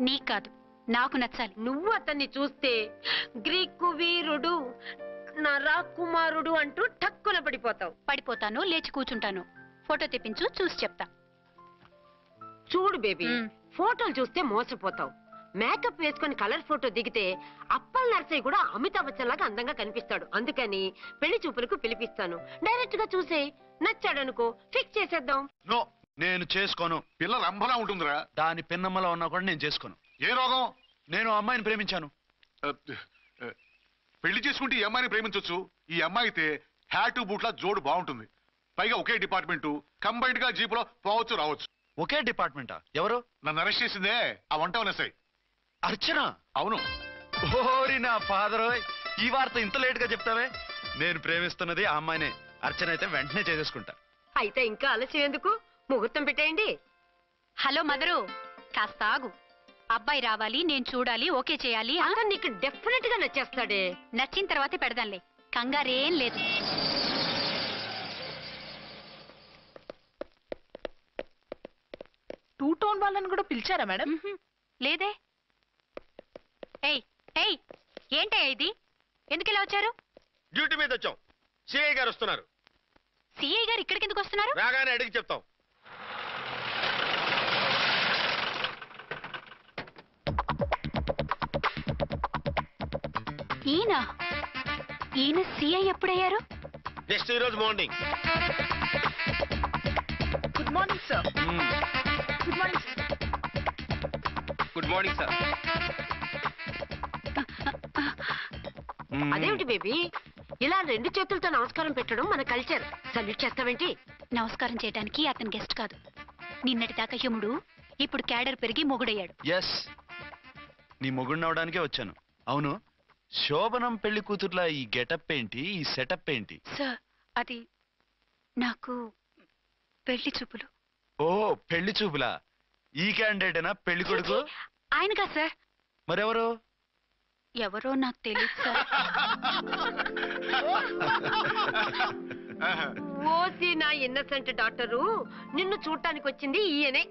నీకు కాదు, నాకు నచ్చాలి. నువ్వు అతన్ని చూస్తే గ్రీకు వీరుడు, నా రాకుమారుడు అంటూ టక్కున పడిపోతావు. పడిపోతాను, లేచి కూర్చుంటాను. ఫోటో తెప్పించు, చూసి చెప్తా. చూడు బేబీ, ఫోటోలు చూస్తే మోసపోతావు. మేకప్ వేసుకొని కలర్ ఫోటో దిగితే అప్పల్ నర్సయ్య కూడా అమితాబ్ బచ్చన్ లాగా అందంగా కనిపిస్తాడు. అందుకని పెళ్లి చూపులకు పిలిపిస్తాను. డైరెక్ట్ గా చూసే నచ్చాడనుకో ఫిక్స్ చేసేద్దాం. నో, నేను చేసుకోను. పిల్ల రంభలా ఉంటుందిరా. దాని పిన్నమ్మలో ఉన్నా కూడా నేను చేసుకోను. ఏ రోగం? నేను అమ్మాయిని ప్రేమించాను. పెళ్లి చేసుకుంటే ఈ అమ్మాయిని ప్రేమించవచ్చు. ఈ అమ్మాయి అయితే హ్యాటు బూట్ల జోడు బాగుంటుంది. పైగా ఒకే డిపార్ట్మెంట్, కంబైన్డ్ గా జీపులో పోవచ్చు రావచ్చు. ఒకే డిపార్ట్మెంటా? ఎవరు? నన్ను అరెస్ట్ చేసిందే ఆ వంటవనసాయి. అర్చన? అవును. ఓరి నా ఫాదర్, ఈ వార్త ఇంత లేట్ గా చెప్తావే. నేను ప్రేమిస్తున్నది ఆ అమ్మాయినే. అర్చన అయితే వెంటనే చేసేసుకుంటా. అయితే ఇంకా ఆలస్యం ఎందుకు, ముహూర్తం పెట్టేయండి. హలో మదరు, కాస్త ఆగు. అబ్బాయి రావాలి, నేను చూడాలి, ఓకే చేయాలి. అతను నీకు డెఫినెట్ గా నచ్చేస్తాడే. నచ్చిన తర్వాతే పెడదాంలే, కంగారేం లేదు. టూ టోన్ వాళ్ళని కూడా పిలిచారా మేడం? లేదే. ఏయ్ ఏయ్, ఏంటయ్యా ఇది? ఎందుకు ఇలా వచ్చారు? డ్యూటీ మీద వచ్చాం. సిఐ గారు వస్తున్నారు. సిఐ గారు ఇక్కడికి ఎందుకు వస్తున్నారు? రాగానే అడిగి చెప్తాం. ఈయన సిఐ ఎప్పుడయ్యారు? నెక్స్ట్ ఈరోజు morning. Good morning sir. Good morning. Good morning sir. అదేమిటి బేబీ, ఇలా రెండు చేతులతో నమస్కారం పెట్టడం మన కల్చర్. సల్యూట్ చేస్తావేంటి? నమస్కారం చేయడానికి అతను గెస్ట్ కాదు. నిన్నటి దాకా యముడు, ఇప్పుడు క్యాడర్ పెరిగి మొగుడయ్యాడు. ఎస్, నీ మొగుడినవడానికే వచ్చాను. అవును, శోభనం పెళ్లి కూతుర్లా ఈ గెటప్ ఏంటి, ఈ సెటప్ ఏంటి? సార్, అది నాకు పెళ్లి చూపులు. ఓ, పెళ్లి చూపులా? ఈ క్యాండిడేటేనా పెళ్లి కొడుకు? ఆయనగా సార్. మరెవరు? ఎవరో నాకు తెలియదు సార్. ఓసి నా ఇన్నసెంట్ డాక్టరు, నిన్ను చూడటానికి వచ్చింది ఈయనే.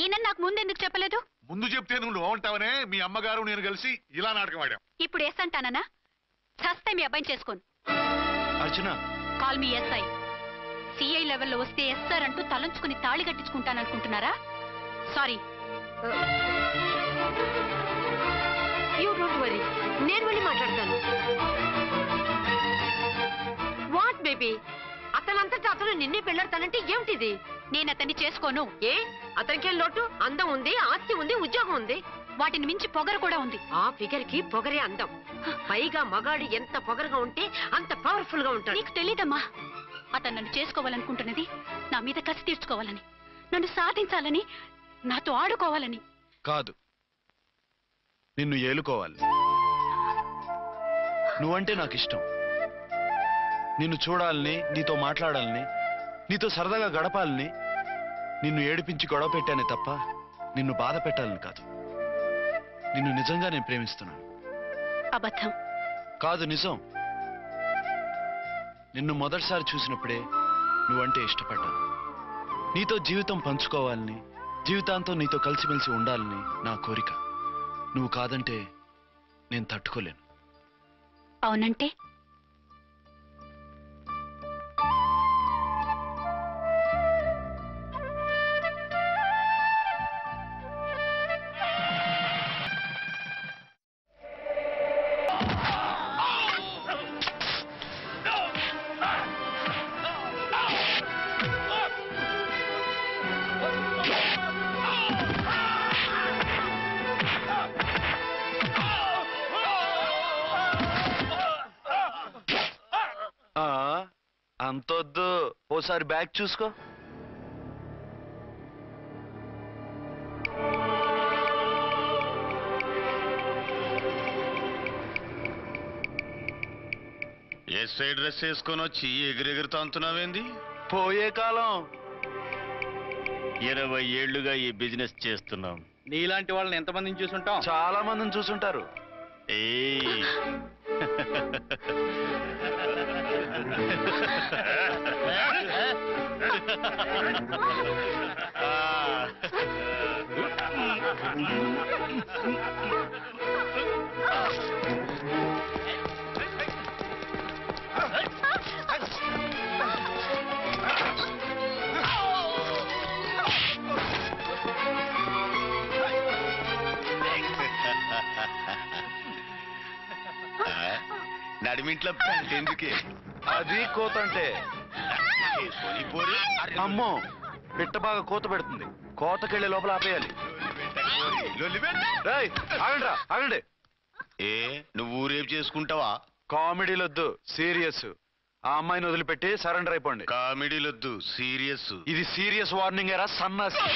ఈయన నాకు ముందు ఎందుకు చెప్పలేదు? ముందు చెప్తే నువ్వు బాగుంటావనే మీ అమ్మగారు నేను కలిసి ఇలా నాటకం ఆడాం. ఇప్పుడు ఎస్ అంటానా? చస్తే మీ అబ్బాయిని చేసుకోను. అర్చన, కాల్ మీ ఎస్ఐ. సిఐ లెవెల్లో వస్తే ఎస్ఆర్ అంటూ తలంచుకుని తాళి కట్టించుకుంటాననుకుంటున్నారా? సారీ. యూ డోంట్ వరీ, నేను వెళ్ళి మాట్లాడతాను. వాట్ బేబీ, అతనంతటా అతను నిన్నే పెళ్ళాడతానంటే ఏమిటిది? నేను అతన్ని చేసుకోను. ఏ, అతనికేం లోటు? అందం ఉంది, ఆస్తి ఉంది, ఉద్యోగం ఉంది. వాటిని మించి పొగరు కూడా ఉంది. ఆ ఫిగర్ కి పొగరే అందం. పైగా మగాడు ఎంత పొగరుగా ఉంటే అంత పవర్ఫుల్ గా ఉంటాడు. నీకు తెలీదమ్మా, అతను నన్ను చేసుకోవాలనుకుంటున్నది నా మీద కసి తీర్చుకోవాలని, నన్ను సాధించాలని, నాతో ఆడుకోవాలని కాదు, నిన్ను ఏలుకోవాలి. నువ్వంటే నాకు ఇష్టం. నిన్ను చూడాలని, నీతో మాట్లాడాలని, నీతో సరదాగా గడపాలని, నిన్ను ఏడిపించి గొడవ పెట్టానే తప్ప నిన్ను బాధ పెట్టాలని కాదు. నిన్ను నిజంగా నేను ప్రేమిస్తున్నాను. అబద్ధం కాదు, నిజం. నిన్ను మొదటిసారి చూసినప్పుడే నువ్వంటే ఇష్టపడ్డాను. నీతో జీవితం పంచుకోవాలని, జీవితాంతం నీతో కలిసిమెలిసి ఉండాలని నా కోరిక. నువ్వు కాదంటే నేను తట్టుకోలేను. అవునంటే అంతొద్దు, ఓసారి బ్యాగ్ చూసుకో. ఎస్ఐ డ్రెస్ వేసుకొని వచ్చి ఎగిరెగురుతా అంటున్నావేంది? పోయే కాలం. 20 ఏళ్లుగా ఈ బిజినెస్ చేస్తున్నాం. నీలాంటి వాళ్ళని ఎంతమందిని చూసుంటాం? చాలా మందిని చూసుంటారు. ఏయ్ నడిమింట్లో ఎందుకే? అది కోత అంటే. అమ్మో, పిట్ట బాగా కోత పెడుతుంది. కోతకెళ్ళే లోపల ఆపేయాలి. ఆగండి. ఏ నువ్వు రేపు చేసుకుంటావా? కామెడీలొద్దు, సీరియస్. ఆ అమ్మాయిని వదిలిపెట్టి సరెండర్ అయిపోండి. కామెడీలొద్దు, సీరియస్. ఇది సీరియస్ వార్నింగ్ ఏరా సన్నాసి.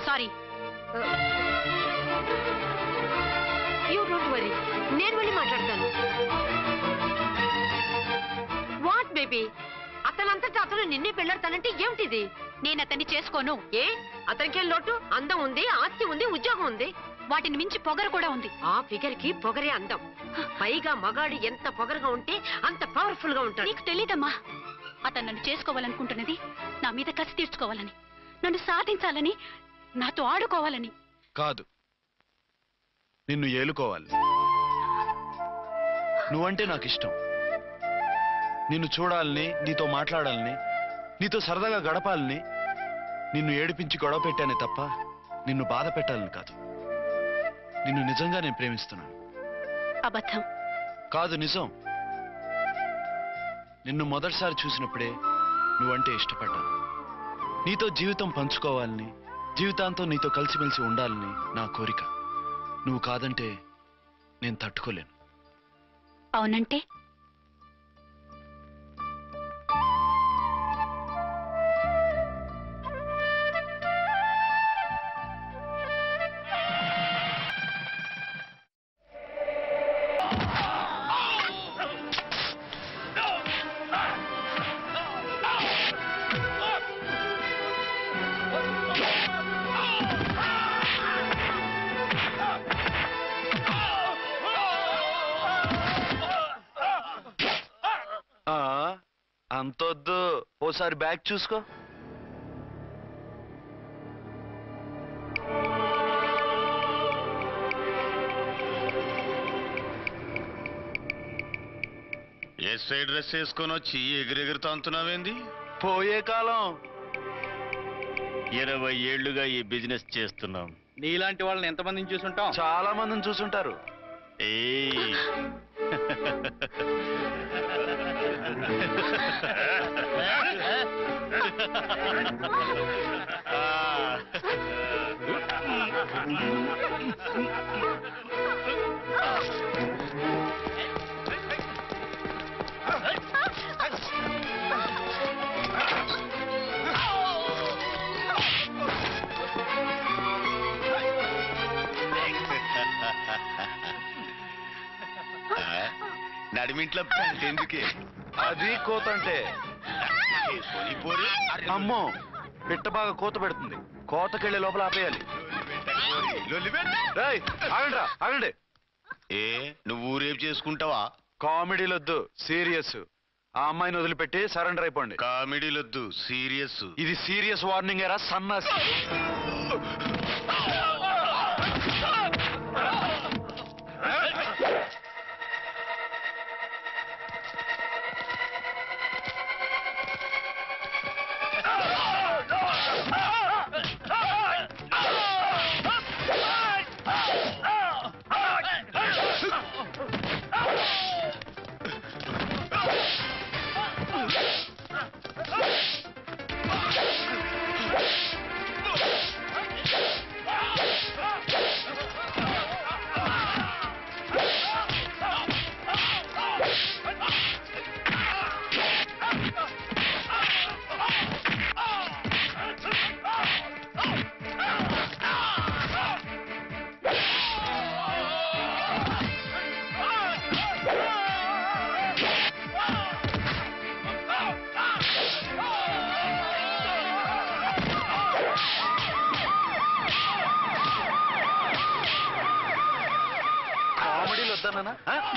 సారీ, యూ డోంట్ వరీ, నేను వెళ్ళి మాట్లాడతాను. వాట్ బేబీ, అతనంతటా అతను నిన్నే పెళ్ళాడతానంటే ఏమిటిది? నేను అతన్ని చేసుకోను. ఏ అతనికేం లోటు? అందం ఉంది, ఆస్తి ఉంది, ఉద్యోగం ఉంది. వాటిని మించి పొగరు కూడా ఉంది. ఆ ఫిగర్ కి పొగరే అందం. పైగా మగాడు ఎంత పొగరుగా ఉంటే అంత పవర్ఫుల్ గా ఉంటాడు. నీకు తెలీదమ్మా, అతను నన్ను చేసుకోవాలనుకుంటున్నది నా మీద కసి తీర్చుకోవాలని, నన్ను సాధించాలని, నాతో ఆడుకోవాలని కాదు, నిన్ను ఏలుకోవాలి. నువ్వంటే నాకు ఇష్టం. నిన్ను చూడాలని, నీతో మాట్లాడాలని, నీతో సరదాగా గడపాలని, నిన్ను ఏడిపించి గొడవ పెట్టానే తప్ప నిన్ను బాధ పెట్టాలని కాదు. నిన్ను నిజంగా నేను ప్రేమిస్తున్నాను. అబద్ధం కాదు, నిజం. నిన్ను మొదటిసారి చూసినప్పుడే నువ్వంటే ఇష్టపడ్డాను. నీతో జీవితం పంచుకోవాలని, జీవితాంతం నీతో కలిసిమెలిసి ఉండాలని నా కోరిక. నువ్వు కాదంటే నేను తట్టుకోలేను. అవునంటే అంతొద్దు, ఓసారి బ్యాగ్ చూసుకో. ఎస్ఐ డ్రెస్ వేసుకొని వచ్చి ఎగిరెగురుతా అంటున్నావేంది? పోయే కాలం. 20 ఏళ్లుగా ఈ బిజినెస్ చేస్తున్నాం. నీలాంటి వాళ్ళని ఎంతమందిని చూసుంటాం? చాలా మందిని చూసుంటారు. ఏయ్ నడిమింట్లో ఎందుకే? అది కోత అంటే. అమ్మో, పిట్ట బాగా కోత పెడుతుంది. కోతకెళ్ళే లోపల ఆపేయాలి. రేయ్, ఆగండి రా, ఆగండి. ఏ నువ్వు ఊరేపు చేసుకుంటావా? కామెడీలొద్దు, సీరియస్. ఆ అమ్మాయిని వదిలిపెట్టి సరెండర్ అయిపోండి. కామెడీలొద్దు, సీరియస్. ఇది సీరియస్ వార్నింగ్ ఏరా సన్నాసి.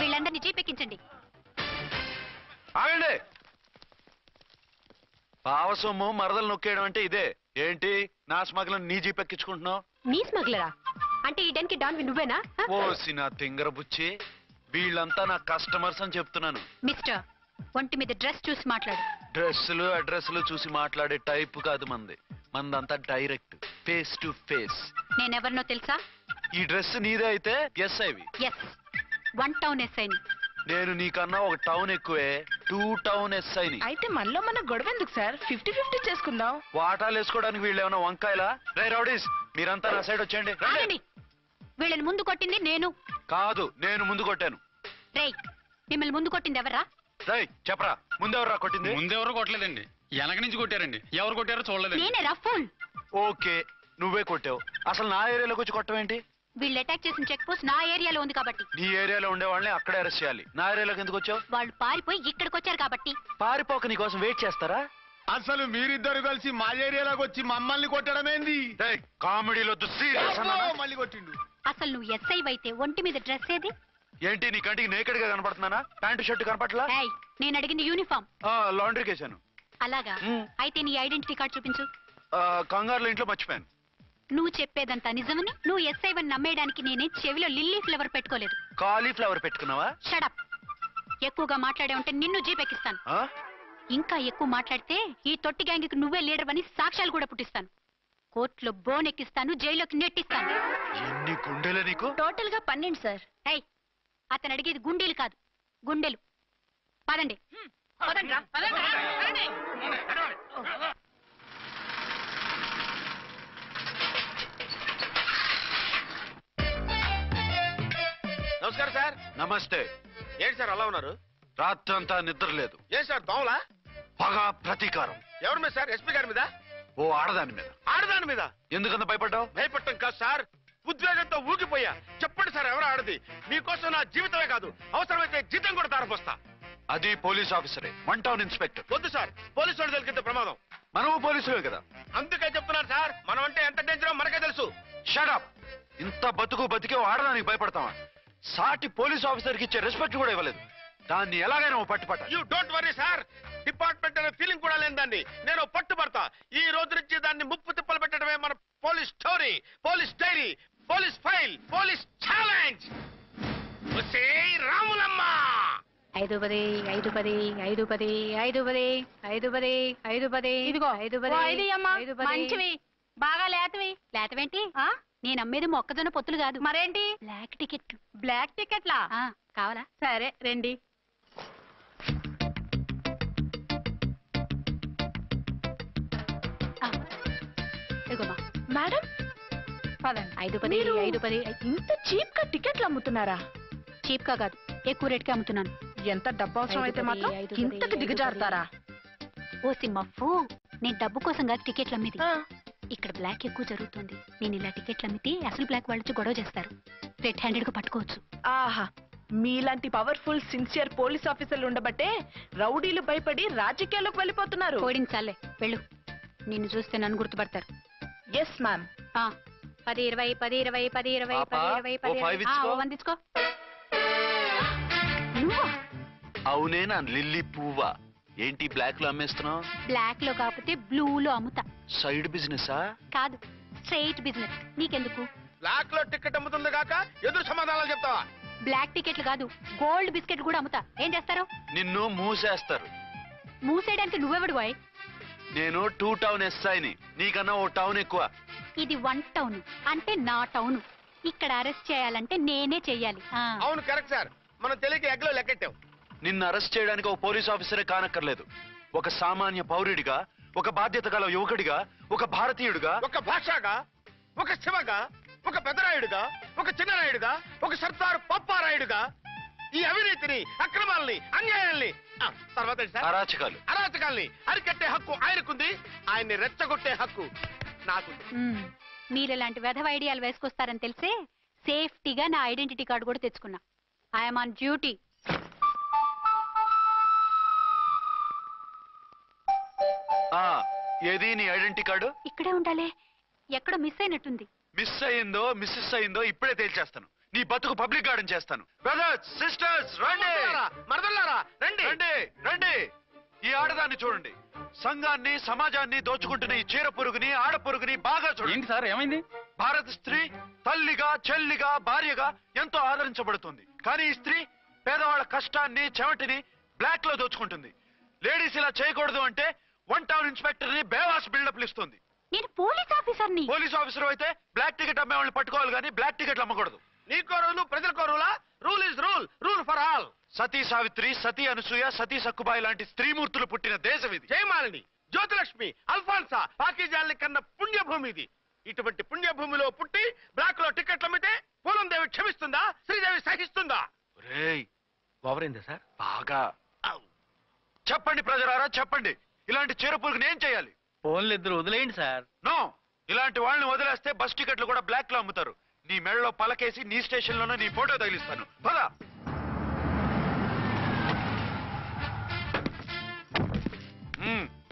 వీళ్ళందరినీ జీపెక్కించండి. ఆగండి. పావసొమ్ము మరదలు నొక్కేయడం అంటే ఇదే. ఏంటి నా స్మగ్లర్ నీ జీపెక్కించుకుంటున్నావు? నీ స్మగ్లరా అంటే ఈ డెన్కి డాన్ నువ్వేనా? ఓసి నా తింగర బుచ్చి, వీళ్ళంతా నా కస్టమర్స్ అని చెప్తున్నాను. మిస్టర్, ఒంటి మీద డ్రెస్ చూసి మాట్లాడు. డ్రెస్సులు అడ్రస్లు చూసి మాట్లాడే టైప్ కాదు మంది. మందంతా డైరెక్ట్, ఫేస్ టు ఫేస్. నేనెవరినో తెలుసా? ఈ డ్రెస్ నీదే అయితే ఎస్ఐవి. ఎస్, 1 టౌన్ ఎస్ఐని. నేను నీకన్నా ఒక టౌన్ ఎక్కువే, 2 టౌన్ ఎస్ఐని. అయితే మనలో మన గొడవ ఎందుకు సార్? 50-50 చేసుకుందాం. వాటాలు వేసుకోవడానికి వీళ్ళు ఏమైనా వంకాయలా? రే రౌడీస్, మీరంతా నా సైడ్ వచ్చేయండి. ఆగండి. వీళ్ళని ముందు కొట్టింది నేను కాదు, నేను ముందు కొట్టాను. రేయ్, మిమ్మల్ని ముందు కొట్టింది ఎవరా? రేయ్ చెప్పరా, ముందెవరా కొట్టింది? ముందెవరు కొట్టలేదండి, వెనక నుంచి కొట్టారండి. ఎవరు కొట్టారో చూడలేదు. నేనే రఫూల్. ఓకే, నువ్వే కొట్టావు. అసలు నా ఏరియాలోకి వచ్చి కొట్టవేంటి? వీళ్ళు అటాక్ చేసిన చెక్ పోస్ట్ నా ఏరియాలో ఉంది కాబట్టి. నీ ఏరియాలో ఉండే వాళ్ళని అక్కడే అరెస్ట్ చేయాలి. నా ఏరియాలోకి ఎందుకు వచ్చావు? వాళ్ళు పారిపోయి ఇక్కడికి వచ్చారు కాబట్టి. పారిపోక నీ కోసం వెయిట్ చేస్తారా? అసలు మీరిద్దరు కలిసి మా ఏరియాలోకి వచ్చి మమ్మల్ని కొట్టడమేంది? కామెడీలో మళ్ళీ కొట్టిండు. అసలు నువ్వు ఎస్ఐ అయితే ఒంటి మీద డ్రెస్ ఏది? ఏంటి నీ కంటికి నేకెడ్ గా కనపడుతున్నానా? Pant shirt కనపట్లా? నేను అడిగింది యూనిఫామ్. లాండ్రీకి వేసాను. అలాగా? అయితే నీ ఐడెంటిటీ కార్డ్ చూపించు. కంగారులో ఇంట్లో మర్చిపోయాను. నువ్వు చెప్పేదంతా నిజమని నువ్వు ఎస్ఐ వన్ నమ్మేయడానికి నేనే చెవిలో లిల్లీ ఫ్లవర్ పెట్టుకోలేదు. కాలీఫ్లవర్ పెట్టుకున్నావా? షడప్. ఎక్కువగా మాట్లాడే ఉంటే నిన్ను జీపెక్కిస్తాను. ఇంకా ఎక్కువ మాట్లాడితే ఈ తొట్టి గ్యాంగ్కి నువ్వే లీడర్ అని సాక్ష్యాలు కూడా పుట్టిస్తాను. కోర్టులో బోన్ ఎక్కిస్తాను, జైల్లోకి నెట్టిస్తాను. ఎన్ని గుండెలు నీకు? టోటల్ గా 12 సార్. అతను అడిగేది గుండెలు కాదు, గుండెలు. పదండి. నమస్కారం సార్. నమస్తే. ఏంటి సార్ అలా ఉన్నారు? రాత్రంతా నిద్ర లేదు. ఏం సార్ దోమలా? పగ ప్రతీకారం. ఎవరి మీద సార్? ఎస్పీ గారి మీద? ఓ ఆడదాని మీద. ఆడదాని మీద? ఎందుకంత భయపడ్డావు? భయపడటం కాదు సార్, ఉద్వేగంతో ఊగిపోయా. చెప్పండి సార్, ఎవరు ఆడది? మీకోసం నా జీవితమే కాదు, అవసరమైతే జీతం కూడా తారపోస్తా. అది పోలీస్ ఆఫీసరే, 1 టౌన్ ఇన్స్పెక్టర్. వద్దు సార్, పోలీసు వాడు తెలికితే ప్రమాదం. మనము పోలీసులే కదా. అందుకే చెప్తున్నారు సార్, మనం అంటే ఎంత డేంజరో మనకే తెలుసు. షడప్. ఇంత బతికే ఆడదానికి భయపడతావా? సాటి పోలీస్ ఆఫీసర్ కి ఇచ్చే రెస్పెక్ట్ కూడా ఇవ్వలేదు. దాన్ని ఎలాగైనా పట్టుపట్ట. You don't worry sir, department అనే ఫీలింగ్ కూడా లేని దాన్ని నేను పట్టుబడతా. ఈ రోజు నుంచి దాన్ని ముప్పు తిప్పలు పెట్టడమే మన police story, police diary, police file, police challenge. Ramulamma 5 10 5 10 5 10 5 10 5 10 5 10. ఇదిగో 5 10 మంచివి, బాగా లేతవి. లేతవేంటి? నేను అమ్మేది మొక్కజొన్న పొత్తులు కాదు. మరేంటి? బ్లాక్ టికెట్లు. బ్లాక్ టికెట్లా? కావాలా? సరే రండి. మేడం 5 10 5 10. ఇంత చీప్ గా టికెట్లు అమ్ముతున్నారా? చీప్ గా కాదు, ఎక్కువ రేట్ కి అమ్ముతున్నాను. ఎంత డబ్బు అవసరం అయితే మాత్రం ఇంతకు దిగజారుతారా? ఓ సిమ్మఫు, నేను డబ్బు కోసం కాదు టికెట్లు అమ్మేది. ఇక్కడ బ్లాక్ ఎక్కువ జరుగుతుంది. నేను ఇలా టికెట్లు అమ్మితే అసలు బ్లాక్ వాళ్ళు గొడవ చేస్తారు. రెడ్ హ్యాండెడ్ గా పట్టుకోవచ్చు. ఆహా, మీలాంటి పవర్ఫుల్ సిన్సియర్ పోలీస్ ఆఫీసర్లు ఉండబట్టే రౌడీలు భయపడి రాజకీయాల్లోకి వెళ్ళిపోతున్నారు. ఓడించాలే వెళ్ళు, నిన్ను చూస్తే నన్ను గుర్తుపడతారు. Yes ma'am. 10 20 10 20 10 20 పాపా, 10 20 ఓ 5 ఇచ్చుకో. 1 తీసుకో. నువ్వా? అవునేనా లిల్లీ పువ్వా? ఏంటి బ్లాక్ లో అమ్మేస్తున్నావు? బ్లాక్ లో కాకపోతే బ్లూ లో అమ్ముతా. సైడ్ బిజినెసా? కాదు, స్ట్రైట్ బిజినెస్. నీకెందుకు? బ్లాక్ లో టికెట్ అమ్ముతుంది కాక ఎదురు సమాధానాలు చెప్తావా? బ్లాక్ టికెట్లు కాదు, గోల్డ్ బిస్కెట్ కూడా అమ్ముతా. ఏం చేస్తారు? నిన్ను మూసేస్తారు. మూసేయడానికి నువ్వెవడు బాయ్? నేను 2 టౌన్ ఎస్ఐని, నీకన్నా ఓ టౌన్ ఎక్కువ. ఇది 1 టౌన్ అంటే నా టౌన్. ఇక్కడ అరెస్ట్ చేయాలంటే నేనే చెయ్యాలి. అవును కరెక్ట్ సార్, మనం తెలియక ఎగ్లో లెక్కెట్టాం. నిన్ను అరెస్ట్ చేయడానికి ఒక పోలీస్ ఆఫీసరే కానక్కర్లేదు. ఒక సామాన్య పౌరుడిగా, ఒక బాధ్యత గల యువకుడిగా, ఒక భారతీయుడిగా, ఒక భాషగా, ఒక శివగా, ఒక పెద్దరాయుడుగా, ఒక చిన్నరాయుడుగా, ఒక సర్దార్ పప్పారాయుడుగా ఈ అవినీతిని, అక్రమాలని, అన్యాయాల్ని, తర్వాత ఏంటి సార్? అరాచకాల్ని అరికట్టే హక్కు ఆయనకుంది. ఆయన్ని రెచ్చగొట్టే హక్కు నాకుంది. మీరు ఇలాంటి వెధవ ఐడియాలు వేసుకొస్తారని తెలిసే సేఫ్టీగా నా ఐడెంటిటీ కార్డు కూడా తెచ్చుకున్నా. I'm on duty. ఏది నీ ఐడెంటిటీ కార్డు? ఇక్కడే ఉండాలి. ఎక్కడో మిస్ అయినట్టుంది. మిస్ అయిందో మిస్సెస్ అయిందో ఇప్పుడే తేల్చేస్తాను. నీ బతుకు పబ్లిక్ గార్డెన్ చేస్తాను. బ్రదర్స్, సిస్టర్స్, రండి. మరదల్లారా రండి. రండి రండి. ఈ ఆడదాన్ని చూడండి. సంఘాన్ని, సమాజాన్ని దోచుకుంటున్న ఈ చీర పురుగుని, ఆడ పురుగుని బాగా చూడండి. సార్ ఏమైంది? భారత స్త్రీ తల్లిగా, చెల్లిగా, భార్యగా ఎంతో ఆదరించబడుతుంది. కానీ ఈ స్త్రీ పేదవాళ్ల కష్టాన్ని, చెమటిని బ్లాక్ లో దోచుకుంటుంది. లేడీస్ ఇలా చేయకూడదు అంటే 1 టౌన్ ఇన్స్పెక్టర్ ని బేవాస్ బిల్డప్ ఇస్తుంది. నేను పోలీస్ ఆఫీసర్ని. పోలీస్ ఆఫీసర్ అయితే బ్లాక్ టికెట్ అమ్మే వాళ్ళని పట్టుకోవాలి కానీ బ్లాక్ టికెట్లు అమ్మకూడదు. నీకో రూలు, ప్రజలకో రూలా? Rule is rule, rule for all. Sati Savitri, Sati Anasuya, Sati Sakkubai లాంటి స్త్రీమూర్తులు పుట్టిన దేశం ఇది. జయమాలిని, జ్యోతిలక్ష్మి, అల్ఫాన్సా, పాకిజాల్ని కన్న పుణ్యభూమి ఇది. ఇటువంటి పుణ్యభూమిలో పుట్టి బ్లాక్ లో టికెట్లు అమ్మితే పూలందేవి క్షమిస్తుందా? శ్రీదేవి సహిస్తుందా? ఓవరైందా సార్? బాగా చెప్పండి ప్రజలారా, చెప్పండి. ఇలాంటి చీర పురుగుని ఏం చేయాలి? ఫోన్లు ఇద్దరు వదిలేయండి సార్. నో, ఇలాంటి వాళ్ళని వదిలేస్తే బస్ టికెట్లు కూడా బ్లాక్ లో అమ్ముతారు. నీ మెడలో పలకేసి నీ స్టేషన్ లోనే నీ ఫోటో తగిలిస్తాను. పద.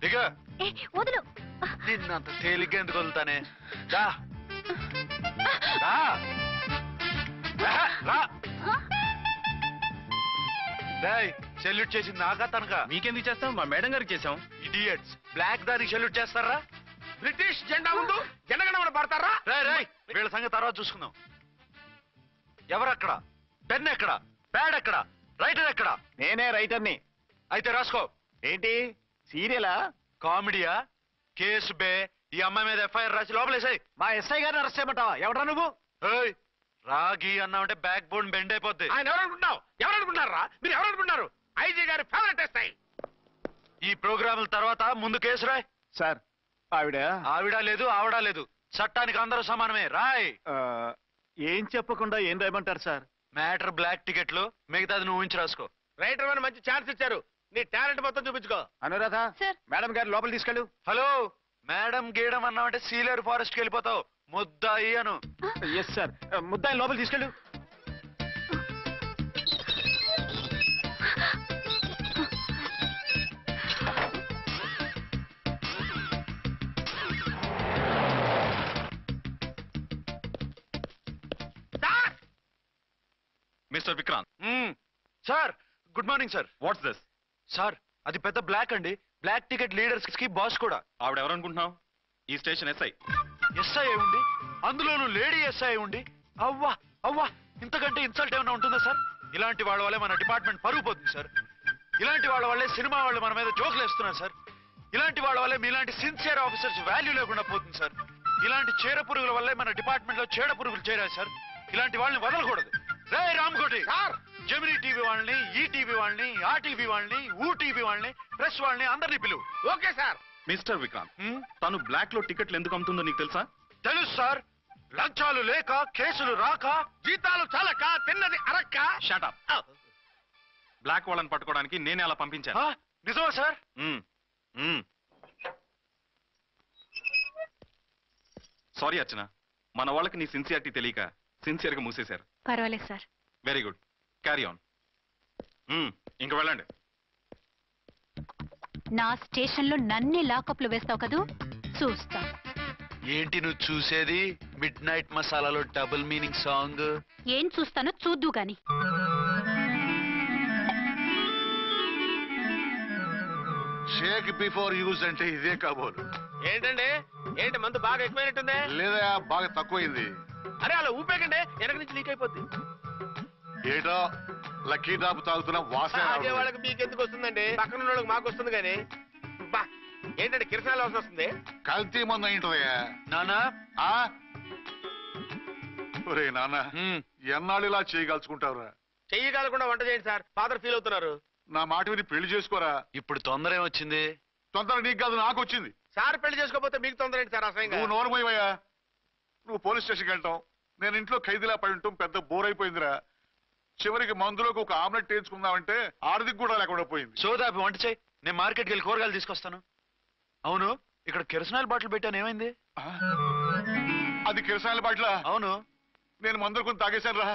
దిగ. వదులు. నిన్నంత తేలిగ్గా ఎందుకు వదులుతానే? సెల్యూట్ చేసింది నాకా తనకా? మీకెందుకు చేస్తాం? మా మేడం గారికి చేసాం. ఇడియట్స్, బ్లాక్ దానికి సెల్యూట్ చేస్తారా? బ్రిటిష్ జెండా ముందు జనగణమన పడతారా? వీళ్ళ సంగతి తర్వాత చూసుకుందాం. ఎవరక్కడ? పెన్ ఎక్కడ? ప్యాడ్ ఎక్కడ? రైటర్ ఎక్కడ? నేనే రైటర్ని. అయితే రాసుకో. ఏంటి సీరియలా? కామెడీయా? కేసు బే. ఈ అమ్మాయి మీద ఎఫ్ఐఆర్ రాసి లోపలేసాయి. మా ఎస్ఐ గారిని అరెస్ట్ చేయమంటావా? ఎవడా నువ్వు? రాగి అన్నావంటే బ్యాక్ బోన్ బెండ్ అయిపోద్ది. ఆయన ఎవరనుకుంటున్నావు? ఎవరనుకుంటున్నారా మీరు? ఎవరనుకుంటున్నారు? ఐజీ గారి ఫేవరెట్ ఎస్ఐ. ఈ ప్రోగ్రాముల తర్వాత ముందు కేసు రాయ్. సార్ ఆవిడ లేదు, ఆవిడ లేదు. చట్టానికి అందరూ సమానమే. రాయ్. ఏం చెప్పకుండా ఏం రాయమంటారు సార్? మ్యాటర్ బ్లాక్ టికెట్లు, మిగతాది నువ్వు ఉంచి రాసుకో. రైటర్ అని మంచి ఛాన్స్ ఇచ్చారు. నీ టాలెంట్ మొత్తం చూపించుకో. అనురాధ, మేడం గారు లోపల తీసుకెళ్ళు. హలో, మేడం గీయడం అన్నావంటే సీలేరు ఫారెస్ట్ కి వెళ్ళిపోతావు. ముద్దాయి అను. ఎస్ సార్, ముద్దాయి లోపల తీసుకెళ్ళు. Mister Vikrant. Sir, good morning sir. What's this? Sir, అది పెద్ద బ్లాక్ అండి. బ్లాక్ టికెట్ లీడర్స్ కి బాస్ కూడా. ఆవిడ ఎవరనుకుంటున్నావు? ఈ స్టేషన్ ఎస్ఐ. ఎస్ఐ ఉండి, అందులోనూ లేడీ ఎస్ఐ ఉండి, అవ్వా అవ్వా, ఇంతకంటే ఇన్సల్ట్ ఏమైనా ఉంటుందా సార్? ఇలాంటి వాళ్ళ వల్లే మన డిపార్ట్మెంట్ పరుగు పోతుంది సార్. ఇలాంటి వాళ్ళ వల్లే సినిమా వాళ్ళు మన మీద జోకులు వేస్తున్నారు సార్. ఇలాంటి వాళ్ళ వల్లే మీలాంటి సిన్సియర్ ఆఫీసర్స్ వాల్యూ లేకుండా పోతుంది సార్. ఇలాంటి చీర పురుగుల వల్లే మన డిపార్ట్మెంట్ లో చీడ పురుగులు చేరాయి సార్. ఇలాంటి వాళ్ళని వదలకూడదు. రే రామ్కోటి సార్, జెమినీ టీవీ వాళ్ళని, ఈ టీవీ వాళ్ళని, ఆ టీవీ వాళ్ళని, ఊ టీవీ వాళ్ళని, ప్రెస్ వాళ్ళని అందరినీ పిలువు. Okay sir. మిస్టర్ విక్రాంత్, తను బ్లాక్ లో టికెట్లు ఎందుకు అమ్ముతుందో నీకు తెలుసా? తెలుసు సార్. లంచాలు లేక, కేసులు రాక, జీతాలు చాలక, తిన్నది అరక్క. షటప్. బ్లాక్ వాళ్ళని పట్టుకోవడానికి నేనే అలా పంపించాను. నిజమా సార్? సారీ అర్చన, మన వాళ్ళకి నీ సిన్సియారిటీ తెలియక సిన్సియర్ గా మూసేశారు. పర్వాలేదు sir. Very good, carry on. ఇంక వెళ్ళండి. నా స్టేషన్ లో నన్నే లాకప్ లో వేస్తావు కదూ, చూస్తా. ఏంటి నువ్వు చూసేది? మిడ్ నైట్ మసాలాలో డబుల్ మీనింగ్ సాంగ్. ఏం చూస్తానో చూద్దు గాని. షేక్ బిఫోర్ యూజ్ అంటే ఇదే కాబోలు. ఏంటండి ఏంటి మందు బాగా ఎక్కువైనట్టుందే? లేదా బాగా తక్కువైంది. అరే అలా ఊపేకండి, వెనక నుంచి లీక్ అయిపోద్ది. ఏటో లక్కీ డ్రాప్ తాగుతున్న వాసన తాగే వాళ్ళకి మీకెందుకు వస్తుందండి, పక్కన ఉన్న వాళ్ళకి మాకు వస్తుంది కానీ. బా ఏంటంటే కిరసనాల వాసన వస్తుంది. కల్తీ మందు అయింటదయ్యా. నానా ఒరే నాన్న, ఎన్నాళ్ళు ఇలా చేయగలుచుకుంటావురా? చెయ్యగలకుండా వంట చేయండి సార్, ఫాదర్ ఫీల్ అవుతున్నారు. నా మాట విని పెళ్లి చేసుకోరా. ఇప్పుడు తొందర ఏమొచ్చింది? తొందర నీకు కాదు, నాకు వచ్చింది. సార్ పెళ్లి చేసుకోకపోతే మీకు తొందర ఏంటి సార్? అసహ్యంగా. నువ్వు నోరు పోయివయ్యా. నువ్వు పోలీస్ స్టేషన్కి వెళ్తాం, నేను ఇంట్లో ఖైదీలా పడి ఉంటాం. పెద్ద బోర్ అయిపోయిందిరా. చివరికి మందులోకి ఒక ఆమ్లెట్ వేయించుకుందామంటే ఆర్థిక కూడా లేకుండా పోయింది. సోదాపి వంట చేయి, నేను మార్కెట్కి వెళ్ళి కూరగాయలు తీసుకొస్తాను. అవును, ఇక్కడ కిరసనాయిల్ బాటిల్ పెట్టాను, ఏమైంది? అది కిరసనాయిల్ బాటిల్? అవును. నేను మందులు కొని తాగేశాను రా.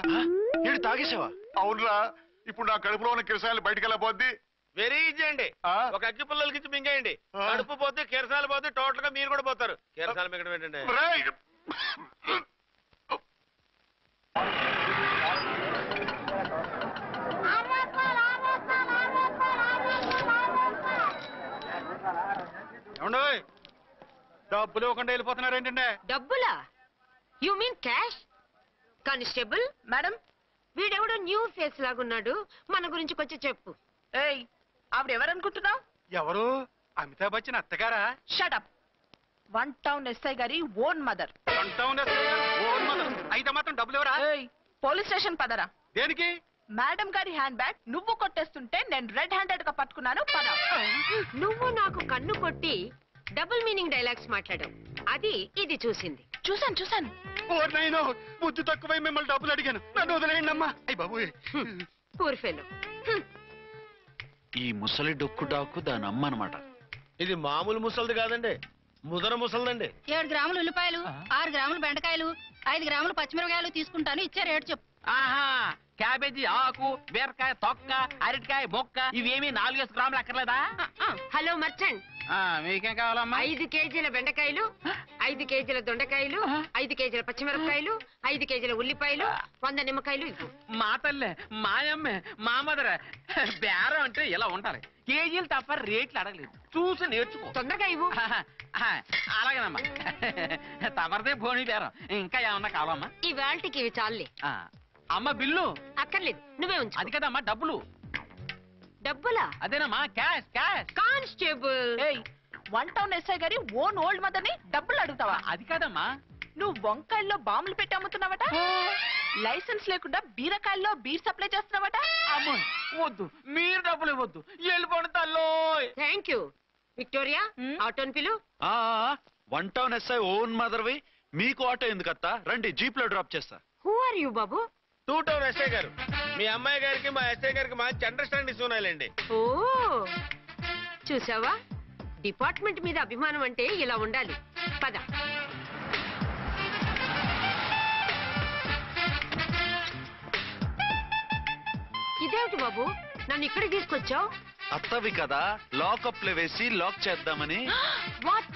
ఏంటి తాగేసావా? అవునురా. ఇప్పుడు నా కడుపులో ఉన్న కిరసనాయిల్ బయటకు వెళ్ళబోద్ది. వెరీ ఈజీ అండి. ఒక అగ్గి పుల్లలకి ఇచ్చి మింగేయండి, కడుపు పోతే కిరసాలు పోతే టోటల్ గా మీరు కూడా పోతారు. కిరసాలు మింగడం ఏంటండి? డబ్బులు ఇవ్వకుండా వెళ్ళిపోతున్నారు ఏంటంటే? డబ్బులా? You mean cash? Constable madam, వీడెవడో న్యూ ఫేస్ లాగున్నాడు, మన గురించి కొంచెం చెప్పు. ఏయ్, ఆవిడ ఎవరనుకుంటున్నావు? ఎవరు? అమితాబ్ బచ్చన్ అత్తగారా? షటప్. 1 టౌన్ ఎస్ఐ గారి ఓన్ మదర్. అయితే మాత్రం డబ్బులు ఎవరా? పోలీస్ స్టేషన్ పదరా. దేనికి? మేడం గారి హ్యాండ్ బ్యాగ్ నువ్వు కొట్టేస్తుంటే నేను రెడ్ హ్యాండెడ్ గా పట్టుకున్నాను. పద. నువ్వు నాకు కన్ను కొట్టి డబుల్ మీనింగ్ డైలాగ్స్ మాట్లాడావు, అది ఇది చూసింది. చూసాను. బుద్ధి తక్కువై మిమ్మల్ని డబ్బులు అడిగాను, నన్ను వదిలేయండి అమ్మా. అయ్యి బాబు, పూర్ ఫెలో. ఈ ముసలి డొక్కు డాకు దాని అమ్మ అనమాట. ఇది మామూలు ముసలిది కాదండి, ముదర ముసలిదండి. 7 గ్రాములు ఉల్లిపాయలు, 6 గ్రాములు బెండకాయలు, 5 గ్రాములు పచ్చిమిరపకాయలు తీసుకుంటాను, ఇచ్చే రేటు చెప్పు. ఆహా, క్యాబేజీ ఆకు, బీరకాయ తొక్క, అరటికాయ బొక్క, ఇవేమి 4 గ్రాములు అక్కర్లేదా? హలో మర్చండ్, మీకేం కావాలమ్మా? 5 కేజీల బెండకాయలు, 5 కేజీల దొండకాయలు, 5 కేజీల పచ్చిమిరపకాయలు, 5 కేజీల ఉల్లిపాయలు, 100 నిమ్మకాయలు ఇవ్వు. మా తల్లే, మాయమ్మే, మా మదర బేరం అంటే ఇలా ఉండాలి. కేజీలు తప్ప రేట్లు అడగలేదు, చూసి నేర్చుకో. తొందరగా ఇవ్వు. అలాగేనమ్మా. తమరిదే భోని బేరం. ఇంకా ఏమన్నా కావాలమ్మా? ఈ వేల్టీకి ఇవి చాలే. అమ్మ బిల్లు అక్కర్లేదు, నువ్వే ఉంచు. అది కదమ్మా డబ్బులు. డబ్బులా? అదేనమ్మా, క్యాష్. కానిస్టేబుల్, 1 టౌన్ ఎస్ఐ గారి ఓన్ ఓల్డ్ మదర్ ని డబ్బులు అడుగుతావా? అది కాదమ్మా. నువ్వు వంకాయల్లో బాంబులు పెట్టి అమ్ముతున్నావట, లైసెన్స్ లేకుండా బీరకాయల్లో బీర్ సప్లై చేస్తున్నావట. అమ్మో వద్దు, మీరు డబ్బులు ఇవ్వద్దు, వెళ్ళిపోండి తల్లో. Thank you. విక్టోరియా, ఆటోన్ పిలు. 1 టౌన్ ఎస్ఐ ఓన్ మదర్వి, మీకు ఆటో ఎందుకత్తా? రండి, జీప్ లో డ్రాప్ చేస్తా. హూ ఆర్ యూ బాబు? 2 టౌన్ ఎస్ఐ గారు. మీ అమ్మాయి గారికి మా ఎస్ఐ గారికి మంచి అండర్స్టాండింగ్ ఉన్నాయిలేండి. ఓ చూసావా, డిపార్ట్మెంట్ మీద అభిమానం అంటే ఇలా ఉండాలి. పద. ఇదేమిటి బాబు, నన్ను ఇక్కడికి తీసుకొచ్చావు? అత్తవి కదా, లాకప్ లో వేసి లాక్ చేద్దామని. వాట్?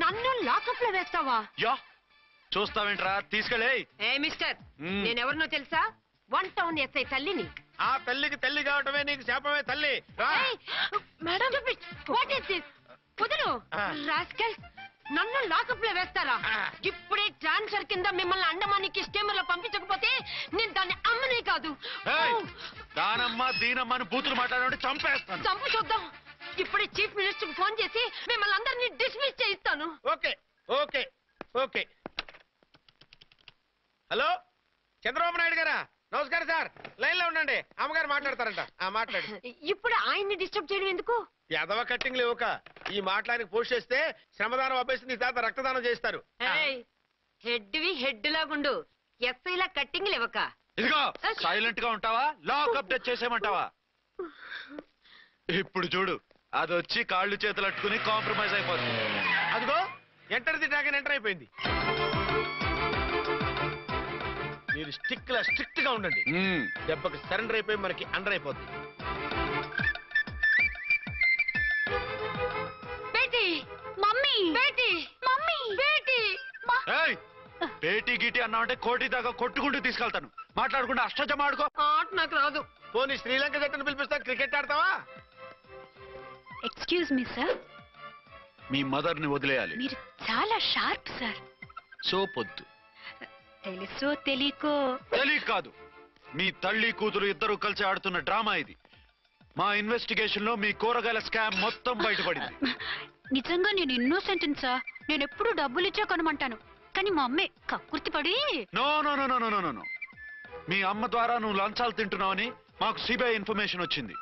నన్ను లాకప్ లో వేస్తావా? యా, చూస్తావేంట్రా, తీసుకెళ్ళే. ఏ మిస్టర్, నేనెవరినో తెలుసా? 1 టౌన్ ఎస్ఐ తల్లిని. ఆ తల్లికి తల్లి కావటమే నీకు శాపమే తల్లి. Madam, what is this? వదులు రాస్కల్, నన్ను లాకప్ లో వేస్తారా? ఇప్పుడే ట్రాన్స్ఫర్ కింద మిమ్మల్ని అండమానికి స్టీమర్ లో పంపించకపోతే నేను దాన్ని అమ్మనే కాదు. దానమ్మ దీనమ్మ బూతులు మాట్లాడే చంపేస్తాను. చంపు చూద్దాం. ఇప్పుడే చీఫ్ మినిస్టర్ ఫోన్ చేసి మిమ్మల్ని అందరినీ డిస్మిస్ చేయిస్తాను. Okay okay okay. Hello, Chandrababu Naidu గారా? నమస్కారం సార్, లైన్ లో ఉండండి, అమ్మగారు మాట్లాడతారంట. మాట్లాడు. ఇప్పుడు ఆయన్ని డిస్టర్బ్ చేయడం ఎందుకు? ఎదవ కట్టింగ్ లేవుక. ఈ మాట్లాడికి పోస్ట్ చేస్తే శ్రమదానం అభ్యసి నీ తాత రక్తదానం చేస్తారు. హెడ్ లాగుండు, ఎస్ఐలా కట్టింగ్ లేవక. ఇదిగో సైలెంట్ గా ఉంటావా, లాక్ అప్డేట్ చేసేయమంటావా? ఇప్పుడు చూడు, అది వచ్చి కాళ్ళు చేతులు అట్టుకుని కాంప్రమైజ్ అయిపోతుంది. అదిగో ఎంటర్ ది డ్రాగన్ ఎంటర్ అయిపోయింది. మీరు స్ట్రిక్ట్ గా ఉండండి, దెబ్బకి సరెండర్ అయిపోయి మనకి అండర్ అయిపోతుంది. బేటీ, మమ్మీ, బేటీ, మమ్మీ, బేటీ. పేటీ గిటి అన్నావంటే కోటి దాకా కొట్టుకుంటూ తీసుకెళ్తాను. మాట్లాడకుండా అష్టజమ ఆడుకో. ఆట నాకు రాదు. పోనీ శ్రీలంక జట్టును పిలిపిస్తా, క్రికెట్ ఆడతావా? ఎక్స్క్యూజ్ మీ సార్, మీ మదర్ ని వదిలేయాలి. మీరు చాలా షార్ప్ సార్. సోపొద్దు. తెలుసో తెలియకో. తెలియక కాదు, మీ తల్లి కూతురు ఇద్దరు కలిసి ఆడుతున్న డ్రామా ఇది. మా ఇన్వెస్టిగేషన్ లో మీ కూరగాయల స్కామ్ మొత్తం బయటపడింది. నిజంగా నేను ఇన్నోసెంట్ సార్. నేను ఎప్పుడు డబ్బులు ఇచ్చా కొనమంటాను, కానీ మా అమ్మే కక్కుర్తి పడి. No no no no no no no. మీ అమ్మ ద్వారా నువ్వు లంచాలు తింటున్నావని మాకు సిబిఐ ఇన్ఫర్మేషన్ వచ్చింది.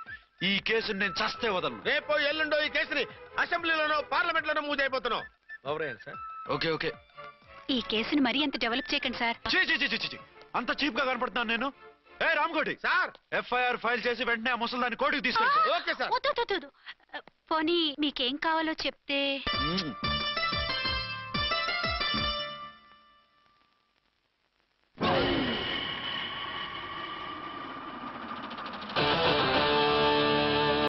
ఈ కేసుని నేను చస్తే వదలను. రేపో ఎల్లుండో ఈ కేసుని అసెంబ్లీలోనో పార్లమెంట్ లోనో మూవ్ అయిపోతున్నావు. Sir okay okay. ఈ కేసుని మరీ అంత డెవలప్ చేయకండి సార్. అంత చీప్ గా కనపడుతున్నాను నేను? ఏ రామ్కోటి సార్, ఎఫ్ఐఆర్ ఫైల్ చేసి వెంటనే ఆ ముసలిదాన్ని కోర్టుకి తీసుకెళ్ళి. Okay sir. పోనీ మీకేం కావాలో చెప్తే.